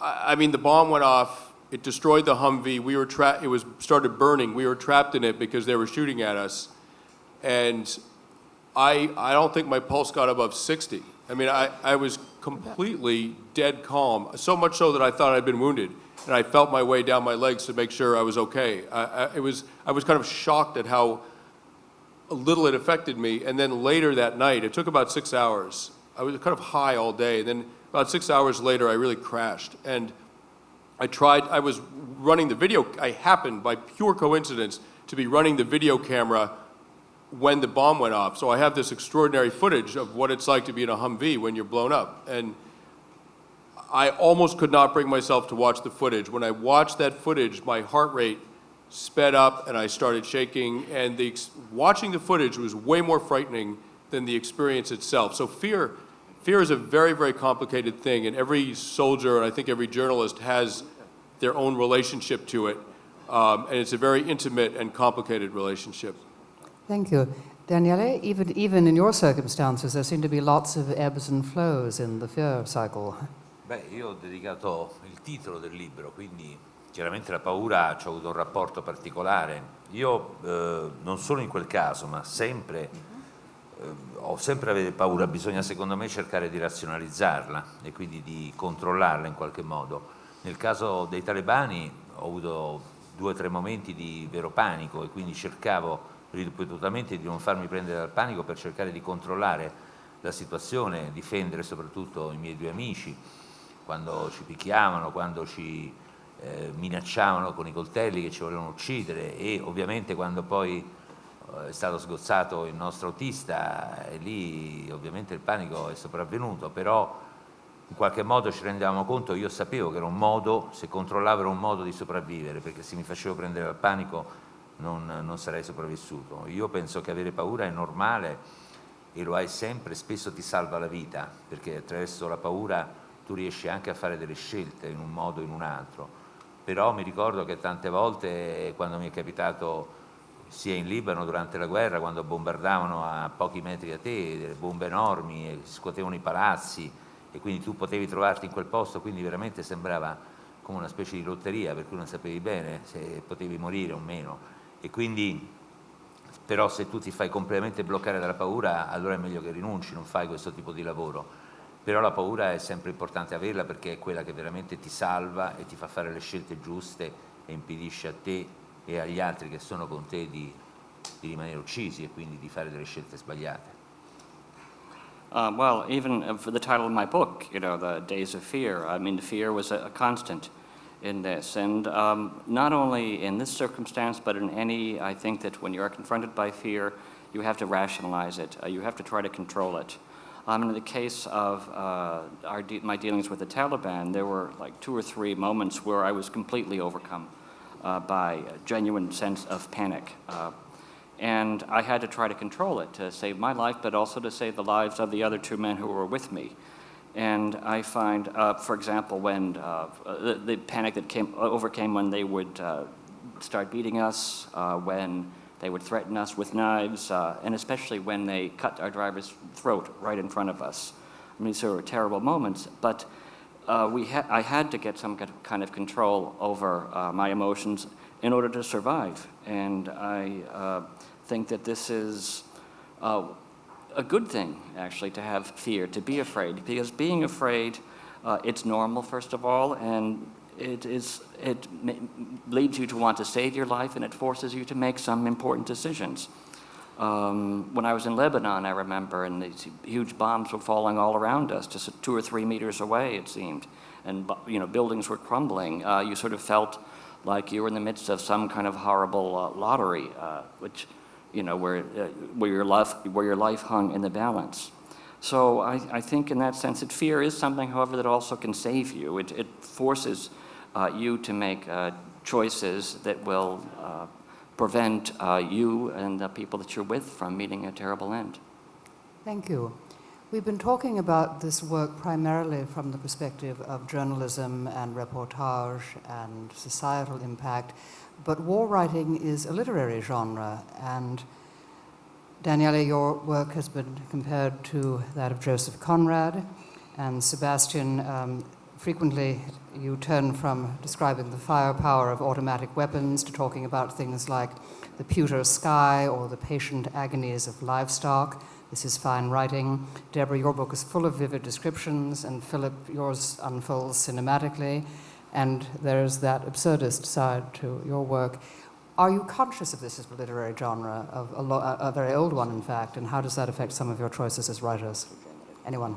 I mean, the bomb went off, it destroyed the Humvee, it started burning, we were trapped in it because they were shooting at us. And I don't think my pulse got above 60. I mean, I was completely dead calm, so much so that I thought I'd been wounded. And I felt my way down my legs to make sure I was okay. I was kind of shocked at how little it affected me. And then later that night, it took about 6 hours. I was kind of high all day. And then about 6 hours later, I really crashed. And I was running the video. I happened, by pure coincidence, to be running the video camera when the bomb went off. So I have this extraordinary footage of what it's like to be in a Humvee when you're blown up. And I almost could not bring myself to watch the footage. When I watched that footage, my heart rate sped up and I started shaking. And watching the footage was way more frightening than the experience itself. So fear is a very, very complicated thing. And every soldier, and I think every journalist, has their own relationship to it. And it's a very intimate and complicated relationship. Thank you. Daniele, even in your circumstances, there seem to be lots of ebbs and flows in the fear cycle. Beh, io ho dedicato il titolo del libro, quindi chiaramente la paura ci ho avuto un rapporto particolare. Io non solo in quel caso, ma sempre ho sempre avuto paura. Bisogna, secondo me, cercare di razionalizzarla e quindi di controllarla in qualche modo. Nel caso dei talebani ho avuto 2 o 3 momenti di vero panico e quindi cercavo ripetutamente di non farmi prendere dal panico per cercare di controllare la situazione, difendere soprattutto i miei 2 amici quando ci picchiavano, quando ci minacciavano con i coltelli che ci volevano uccidere, e ovviamente quando poi è stato sgozzato il nostro autista, e lì ovviamente il panico è sopravvenuto, però in qualche modo ci rendevamo conto, io sapevo che era un modo, se controllavo era un modo di sopravvivere, perché se mi facevo prendere dal panico non sarei sopravvissuto. Io penso che avere paura è normale e lo hai sempre, spesso ti salva la vita, perché attraverso la paura tu riesci anche a fare delle scelte in un modo o in un altro. Però mi ricordo che tante volte, quando mi è capitato sia in Libano durante la guerra, quando bombardavano a pochi metri da te, delle bombe enormi, e scuotevano i palazzi, e quindi tu potevi trovarti in quel posto, quindi veramente sembrava come una specie di lotteria, per cui non sapevi bene se potevi morire o meno. E quindi, però, se tu ti fai completamente bloccare dalla paura, allora è meglio che rinunci, non fai questo tipo di lavoro. Però la paura è sempre importante averla, perché è quella che veramente ti salva e ti fa fare le scelte giuste e impedisce a te e agli altri che sono con te di rimanere uccisi e quindi di fare delle scelte sbagliate. Well, even for the title of my book, The Days of Fear, I mean, fear was a constant in this. And not only in this circumstance, but in any, I think that when you are confronted by fear, you have to rationalize it. You have to try to control it. In the case of my dealings with the Taliban, there were like 2 or 3 moments where I was completely overcome by a genuine sense of panic. And I had to try to control it to save my life, but also to save the lives of the other 2 men who were with me. And I find, for example, when the panic that overcame when they would start beating us, when they would threaten us with knives, and especially when they cut our driver's throat right in front of us. I mean, these were terrible moments, but I had to get some kind of control over my emotions in order to survive. And I think that this is a good thing, actually, to have fear, to be afraid, because being afraid, it's normal, first of all, and it leads you to want to save your life, and it forces you to make some important decisions. When I was in Lebanon, I remember, and these huge bombs were falling all around us, just 2 or 3 meters away, it seemed, and buildings were crumbling. You sort of felt like you were in the midst of some kind of horrible lottery, which where your life hung in the balance. So I think in that sense that fear is something, however, that also can save you. It forces you to make choices that will prevent you and the people that you're with from meeting a terrible end. Thank you. We've been talking about this work primarily from the perspective of journalism and reportage and societal impact, but war writing is a literary genre, and Daniele, your work has been compared to that of Joseph Conrad, and Sebastian, frequently you turn from describing the firepower of automatic weapons to talking about things like the pewter sky or the patient agonies of livestock. This is fine writing. Deborah, your book is full of vivid descriptions, and Philip, yours unfolds cinematically, and there's that absurdist side to your work. Are you conscious of this as a literary genre, of a very old one, in fact, and how does that affect some of your choices as writers? Anyone?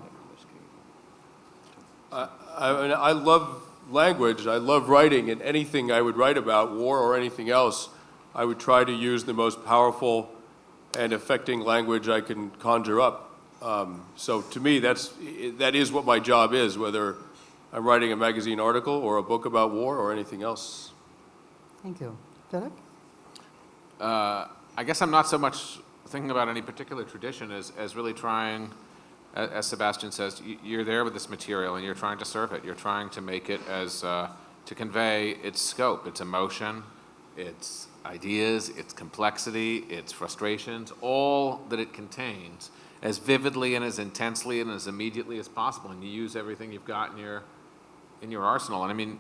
I love language, I love writing, and anything I would write about, war or anything else, I would try to use the most powerful and affecting language I can conjure up. So to me, that is what my job is, whether I'm writing a magazine article or a book about war or anything else. Thank you. Philip? I guess I'm not so much thinking about any particular tradition as really trying, as Sebastian says, you're there with this material and you're trying to serve it. You're trying to make it as, to convey its scope, its emotion, its ideas, its complexity, its frustrations, all that it contains as vividly and as intensely and as immediately as possible. And you use everything you've got in your arsenal. And I mean,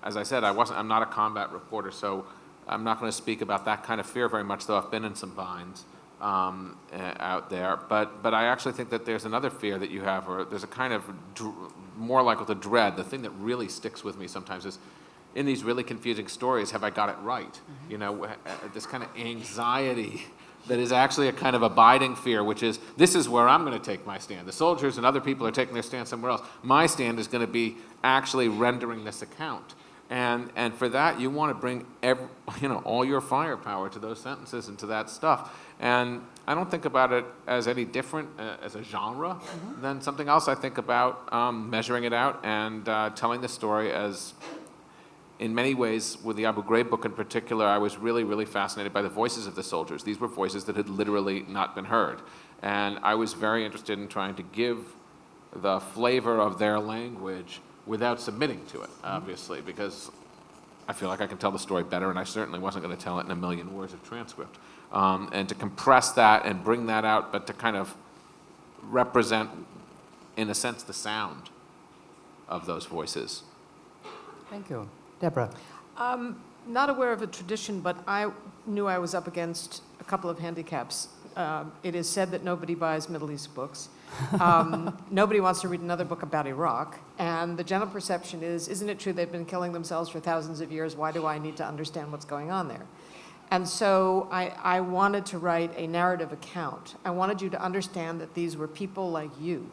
as I said, I'm not a combat reporter, so I'm not going to speak about that kind of fear very much, though I've been in some binds out there. But I actually think that there's another fear that you have, or there's a kind of more like with a dread. The thing that really sticks with me sometimes is, in these really confusing stories, have I got it right? Mm-hmm. You know, this kind of anxiety that is actually a kind of abiding fear, which is, this is where I'm going to take my stand. The soldiers and other people are taking their stand somewhere else. My stand is going to be actually rendering this account. And for that, you want to bring all your firepower to those sentences and to that stuff. And I don't think about it as any different as a genre than something else. I think about measuring it out and telling the story as, in many ways, with the Abu Ghraib book in particular, I was really, really fascinated by the voices of the soldiers. These were voices that had literally not been heard. And I was very interested in trying to give the flavor of their language without submitting to it, obviously, because I feel like I can tell the story better, and I certainly wasn't going to tell it in a million words of transcript. And to compress that and bring that out, but to kind of represent, in a sense, the sound of those voices. Thank you. Deborah? Not aware of a tradition, but I knew I was up against a couple of handicaps. It is said that nobody buys Middle East books. Nobody wants to read another book about Iraq. And the general perception is, isn't it true they've been killing themselves for thousands of years? Why do I need to understand what's going on there? And so I wanted to write a narrative account. I wanted you to understand that these were people like you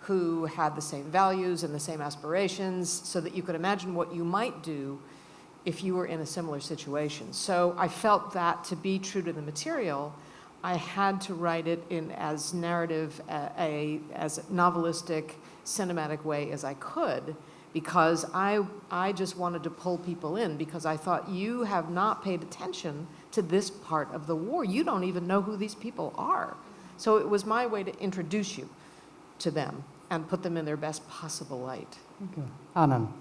who had the same values and the same aspirations, so that you could imagine what you might do if you were in a similar situation. So I felt that to be true to the material, I had to write it in as narrative, as novelistic, cinematic way as I could, because I just wanted to pull people in, because I thought, you have not paid attention to this part of the war. You don't even know who these people are. So it was my way to introduce you to them and put them in their best possible light. Thank you. Arnon.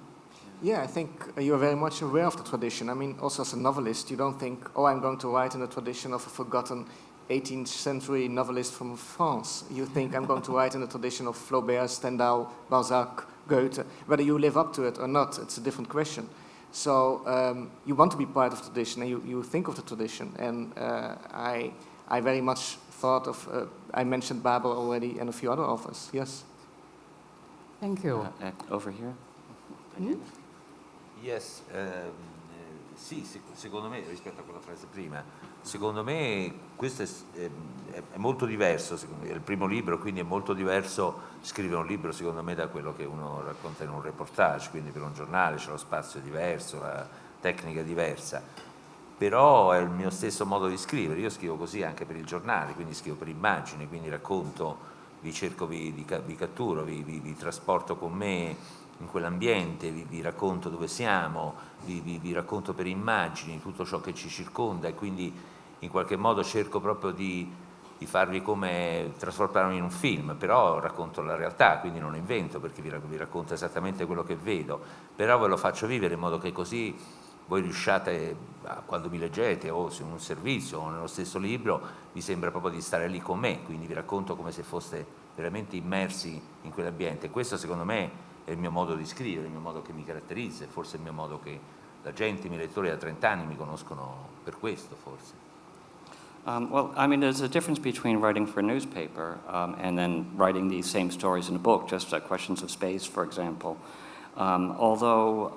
Yeah, I think you are very much aware of the tradition. I mean, also as a novelist, you don't think, oh, I'm going to write in the tradition of a forgotten 18th century novelist from France. You think, I'm going to write in the tradition of Flaubert, Stendhal, Balzac, Goethe. Whether you live up to it or not, it's a different question. So you want to be part of the tradition, and you think of the tradition. And I very much thought of, I mentioned Babel already and a few other authors, yes. Thank you. Over here. Yes, sì, secondo me, rispetto a quella frase prima, secondo me questo è molto diverso, è il primo libro, quindi è molto diverso scrivere un libro, secondo me, da quello che uno racconta in un reportage, quindi per un giornale c'è lo spazio diverso, la tecnica diversa, però è il mio stesso modo di scrivere. Io scrivo così anche per il giornale, quindi scrivo per immagini, quindi racconto, vi cerco, vi catturo, vi trasporto con me in quell'ambiente, vi racconto dove siamo, vi racconto per immagini tutto ciò che ci circonda, e quindi in qualche modo cerco proprio di farvi come trasportarmi in un film, però racconto la realtà, quindi non invento, perché vi racconto esattamente quello che vedo, però ve lo faccio vivere in modo che così voi riusciate, quando mi leggete o su un servizio o nello stesso libro, vi sembra proprio di stare lì con me, quindi vi racconto come se foste veramente immersi in quell'ambiente. Questo secondo me è il mio modo di scrivere, il mio modo che mi caratterizza, e forse il mio modo che la gente, i miei lettori da 30 anni mi conoscono per questo, forse. Well, I mean, there's a difference between writing for a newspaper and then writing these same stories in a book, just questions of space, for example. Although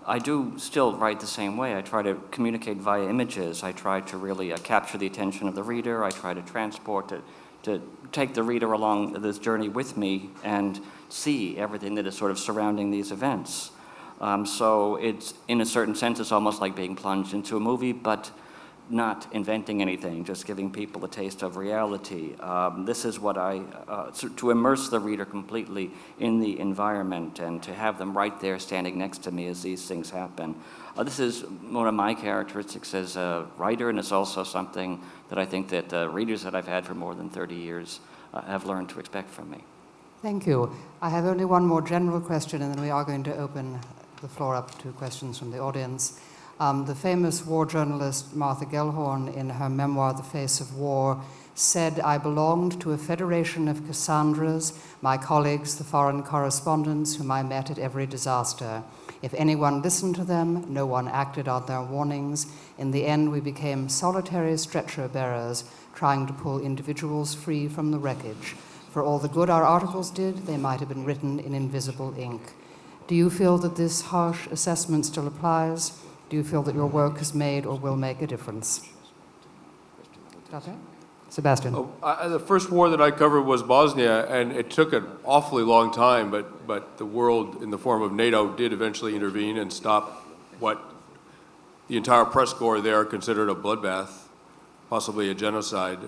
I do still write the same way. I try to communicate via images. I try to really capture the attention of the reader. I try to transport it, to take the reader along this journey with me and see everything that is sort of surrounding these events. So it's, in a certain sense, it's almost like being plunged into a movie, but not inventing anything, just giving people a taste of reality. This is what to immerse the reader completely in the environment and to have them right there standing next to me as these things happen. This is one of my characteristics as a writer, and it's also something that I think that readers that I've had for more than 30 years have learned to expect from me. Thank you. I have only one more general question, and then we are going to open the floor up to questions from the audience. The famous war journalist Martha Gellhorn, in her memoir, The Face of War, said, "I belonged to a federation of Cassandras, my colleagues, the foreign correspondents whom I met at every disaster. If anyone listened to them, no one acted on their warnings. In the end, we became solitary stretcher bearers, trying to pull individuals free from the wreckage. For all the good our articles did, they might have been written in invisible ink." Do you feel that this harsh assessment still applies? Do you feel that your work has made or will make a difference? Sebastian. The first war that I covered was Bosnia, and it took an awfully long time, but the world, in the form of NATO, did eventually intervene and stop what the entire press corps there considered a bloodbath, possibly a genocide.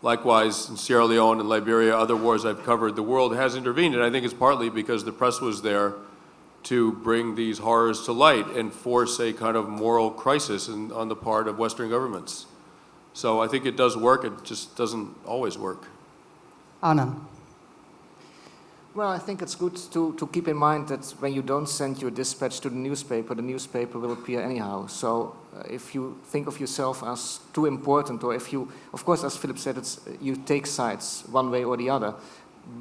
Likewise, in Sierra Leone and Liberia, other wars I've covered, the world has intervened, and I think it's partly because the press was there to bring these horrors to light and force a kind of moral crisis on the part of Western governments. So I think it does work, it just doesn't always work. Arnon. Well, I think it's good to keep in mind that when you don't send your dispatch to the newspaper will appear anyhow. So if you think of yourself as too important, or if you, of course, as Philip said, you take sides one way or the other.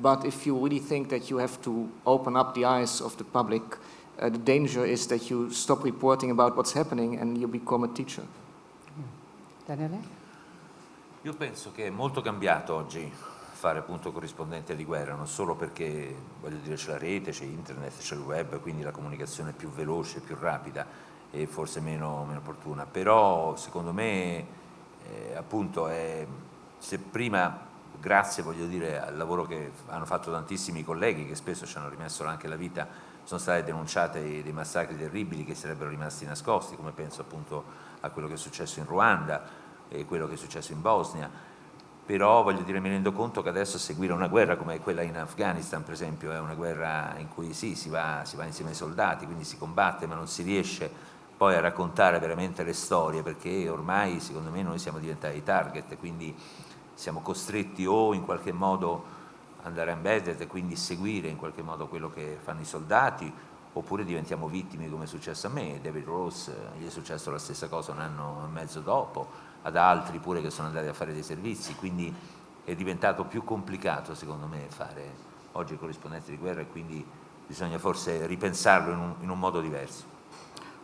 But if you really think that you have to open up the eyes of the public, the danger is that you stop reporting about what's happening and you become a teacher. Daniele? Io penso che è molto cambiato oggi fare appunto corrispondente di guerra, non solo perché, voglio dire, c'è la rete, c'è internet, c'è il web, quindi la comunicazione è più veloce, più rapida e forse meno opportuna, però secondo me appunto se prima, grazie voglio dire al lavoro che hanno fatto tantissimi colleghi che spesso ci hanno rimesso anche la vita, sono state denunciate dei massacri terribili che sarebbero rimasti nascosti, come penso appunto a quello che è successo in Rwanda, quello che è successo in Bosnia. Però voglio dire, mi rendo conto che adesso seguire una guerra come quella in Afghanistan, per esempio, è una guerra in cui sì, si va insieme ai soldati, quindi si combatte, ma non si riesce poi a raccontare veramente le storie, perché ormai secondo me noi siamo diventati target, quindi siamo costretti o in qualche modo andare embedded e quindi seguire in qualche modo quello che fanno i soldati, oppure diventiamo vittime come è successo a me. David Rose, gli è successo la stessa cosa un anno e mezzo dopo, ad altri pure che sono andati a fare dei servizi, quindi è diventato più complicato secondo me fare oggi il corrispondente di guerra, e quindi bisogna forse ripensarlo in un modo diverso.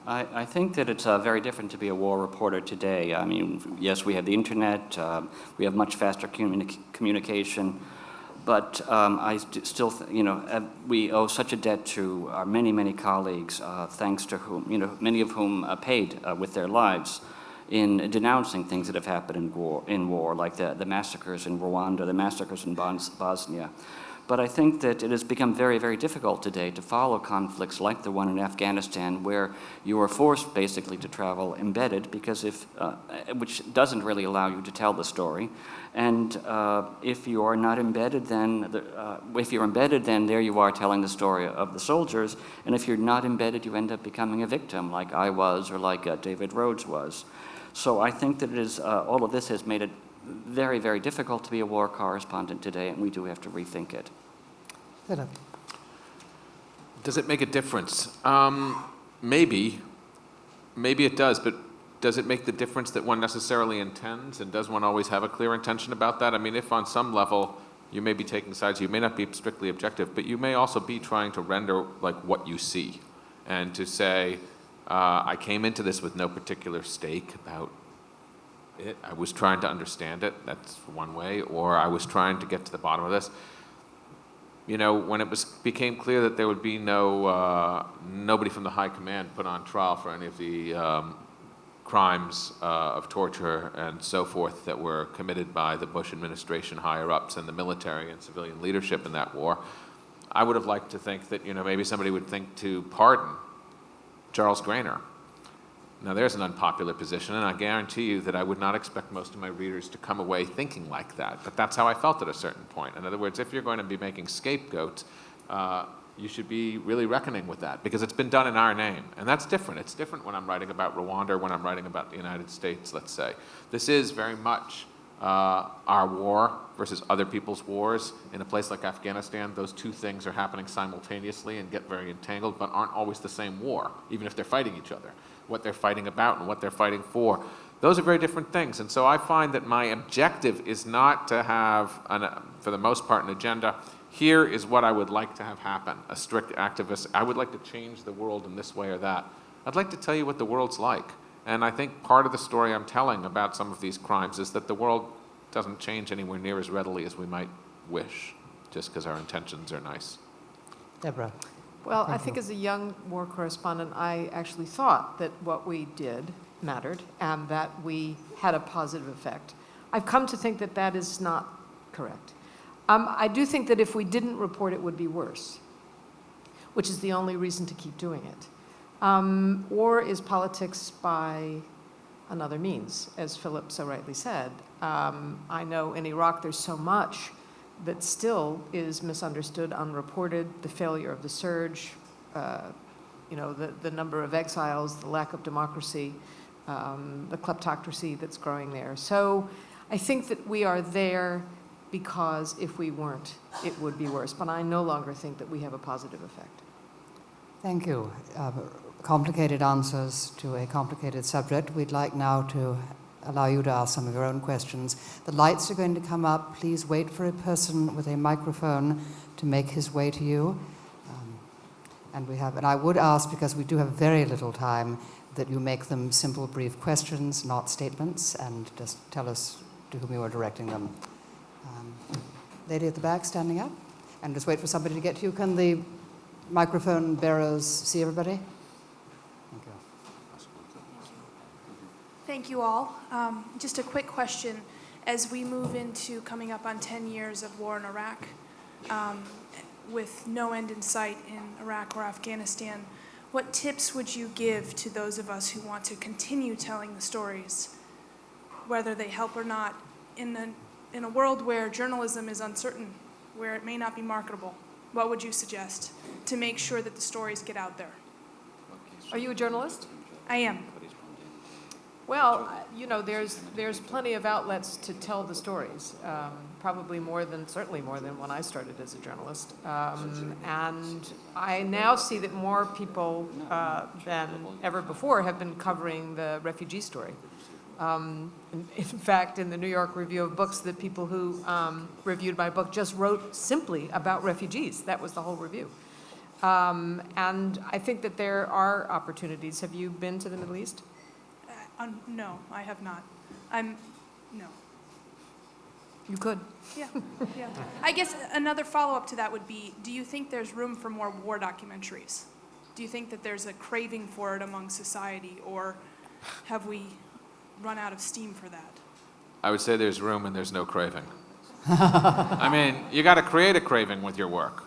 I think that it's very different to be a war reporter today. I mean, yes, we have the internet, we have much faster communication, but still, we owe such a debt to our many, many colleagues, thanks to whom, many of whom paid with their lives in denouncing things that have happened in war, like the massacres in Rwanda, the massacres in Bosnia. But I think that it has become very, very difficult today to follow conflicts like the one in Afghanistan, where you are forced basically to travel embedded, because which doesn't really allow you to tell the story. And if you are not embedded, then if you're embedded, then there you are telling the story of the soldiers. And if you're not embedded, you end up becoming a victim, like I was, or like David Rhodes was. So I think that it is all of this has made it very, very difficult to be a war correspondent today, and we do have to rethink it. Philip. Does it make a difference? Maybe it does, but does it make the difference that one necessarily intends, and does one always have a clear intention about that? I mean, if on some level you may be taking sides, you may not be strictly objective, but you may also be trying to render like what you see, and to say, I came into this with no particular stake about it. I was trying to understand it. That's one way. Or I was trying to get to the bottom of this. When it became clear that there would be nobody from the high command put on trial for any of the crimes of torture and so forth that were committed by the Bush administration higher-ups and the military and civilian leadership in that war, I would have liked to think that maybe somebody would think to pardon Charles Grainer. Now there's an unpopular position, and I guarantee you that I would not expect most of my readers to come away thinking like that, but that's how I felt at a certain point. In other words, if you're going to be making scapegoats, you should be really reckoning with that, because it's been done in our name, and that's different. It's different when I'm writing about Rwanda or when I'm writing about the United States, let's say. This is very much our war versus other people's wars. In a place like Afghanistan, those two things are happening simultaneously and get very entangled, but aren't always the same war, even if they're fighting each other. What they're fighting about and what they're fighting for, those are very different things. And so I find that my objective is not to have, for the most part, an agenda. Here is what I would like to have happen, a strict activist. I would like to change the world in this way or that. I'd like to tell you what the world's like. And I think part of the story I'm telling about some of these crimes is that the world doesn't change anywhere near as readily as we might wish, just because our intentions are nice. Deborah. Well, I think as a young war correspondent, I actually thought that what we did mattered and that we had a positive effect. I've come to think that that is not correct. I do think that if we didn't report, it would be worse, which is the only reason to keep doing it. War is politics by another means, as Philip so rightly said. I know in Iraq there's so much that still is misunderstood, unreported, the failure of the surge, the number of exiles, the lack of democracy, the kleptocracy that's growing there. So I think that we are there because if we weren't, it would be worse. But I no longer think that we have a positive effect. Thank you. Complicated answers to a complicated subject. We'd like now to allow you to ask some of your own questions. The lights are going to come up. Please wait for a person with a microphone to make his way to you. And I would ask, because we do have very little time, that you make them simple, brief questions, not statements, and just tell us to whom you are directing them. Lady at the back, standing up, and just wait for somebody to get to you. Can the microphone bearers see everybody? Thank you. Thank you all. Just a quick question. As we move into coming up on 10 years of war in Iraq, with no end in sight in Iraq or Afghanistan, what tips would you give to those of us who want to continue telling the stories whether they help or not, in a world where journalism is uncertain, where it may not be marketable? What would you suggest to make sure that the stories get out there? Are you a journalist? I am. Well, you know, there's plenty of outlets to tell the stories. Certainly more than when I started as a journalist. And I now see that more people than ever before have been covering the refugee story. In fact, in the New York Review of Books, the people who reviewed my book just wrote simply about refugees. That was the whole review. And I think that there are opportunities. Have you been to the Middle East? No, I have not. No. You could. Yeah, yeah. I guess another follow-up to that would be, do you think there's room for more war documentaries? Do you think that there's a craving for it among society, or have we run out of steam for that? I would say there's room and there's no craving. I mean, you got to create a craving with your work.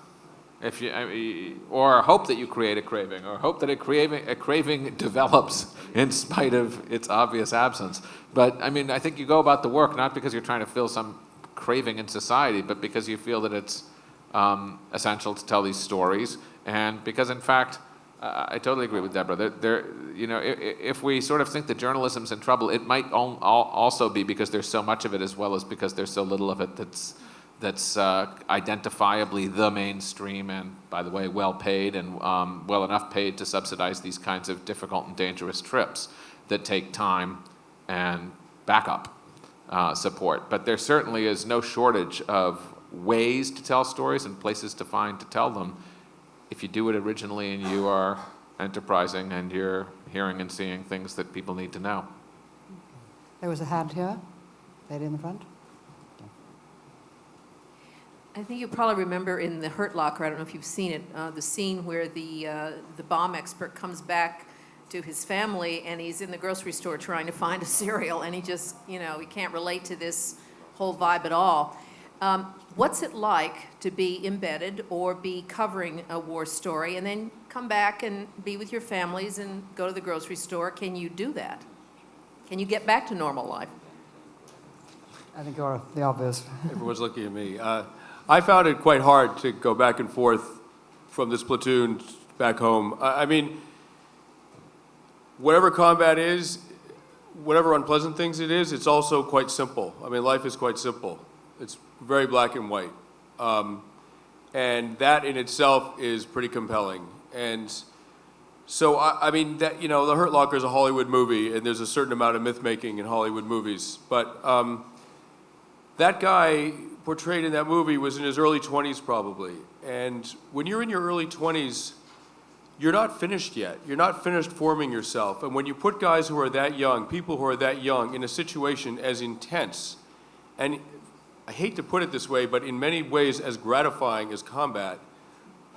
Or hope that you create a craving, or hope that a craving develops in spite of its obvious absence. But I mean, I think you go about the work not because you're trying to fill some craving in society, but because you feel that it's essential to tell these stories, and because, in fact, I totally agree with Deborah. You know, if we sort of think that journalism's in trouble, it might also be because there's so much of it, as well as because there's so little of it that's identifiably the mainstream, and, by the way, well paid and well enough paid to subsidize these kinds of difficult and dangerous trips that take time and backup support. But there certainly is no shortage of ways to tell stories and places to find to tell them if you do it originally and you are enterprising and you're hearing and seeing things that people need to know. There was a hand here, lady in the front. I think you probably remember in The Hurt Locker, I don't know if you've seen it, the scene where the bomb expert comes back to his family and he's in the grocery store trying to find a cereal, and he just, you know, he can't relate to this whole vibe at all. What's it like to be embedded or be covering a war story and then come back and be with your families and go to the grocery store? Can you do that? Can you get back to normal life? I think you're the obvious. Everyone's looking at me. I found it quite hard to go back and forth from this platoon back home. I mean, whatever combat is, whatever unpleasant things it is, it's also quite simple. I mean, life is quite simple. It's very black and white. And that in itself is pretty compelling. And so, I mean, that, you know, The Hurt Locker is a Hollywood movie, and there's a certain amount of myth-making in Hollywood movies. But that guy portrayed in that movie was in his early 20s probably. And when you're in your early 20s, you're not finished yet. You're not finished forming yourself. And when you put guys who are that young, people who are that young, in a situation as intense, and I hate to put it this way, but in many ways as gratifying as combat,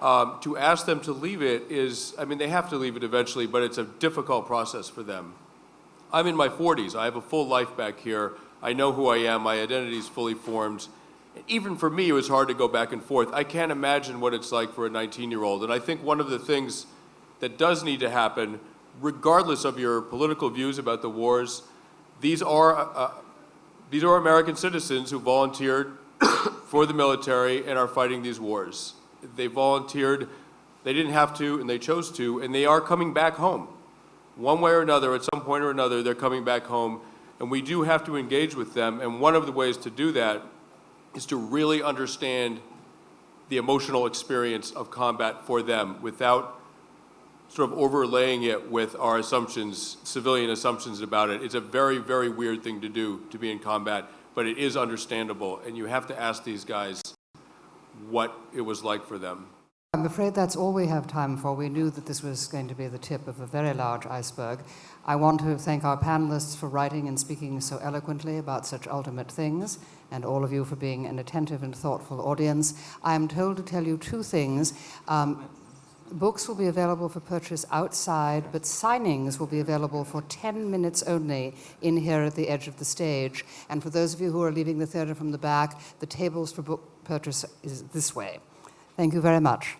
to ask them to leave it is, I mean, they have to leave it eventually, but it's a difficult process for them. I'm in my 40s. I have a full life back here. I know who I am. My identity is fully formed. Even for me, it was hard to go back and forth. I can't imagine what it's like for a 19-year-old. And I think one of the things that does need to happen, regardless of your political views about the wars, these are American citizens who volunteered for the military and are fighting these wars. They volunteered, they didn't have to, and they chose to, and they are coming back home. One way or another, at some point or another, they're coming back home, and we do have to engage with them. And one of the ways to do that is to really understand the emotional experience of combat for them without sort of overlaying it with our assumptions, civilian assumptions about it. It's a very, very weird thing to do, to be in combat, but it is understandable, and you have to ask these guys what it was like for them. I'm afraid that's all we have time for. We knew that this was going to be the tip of a very large iceberg. I want to thank our panelists for writing and speaking so eloquently about such ultimate things, and all of you for being an attentive and thoughtful audience. I am told to tell you two things. Books will be available for purchase outside, but signings will be available for 10 minutes only in here at the edge of the stage. And for those of you who are leaving the theater from the back, the tables for book purchase is this way. Thank you very much.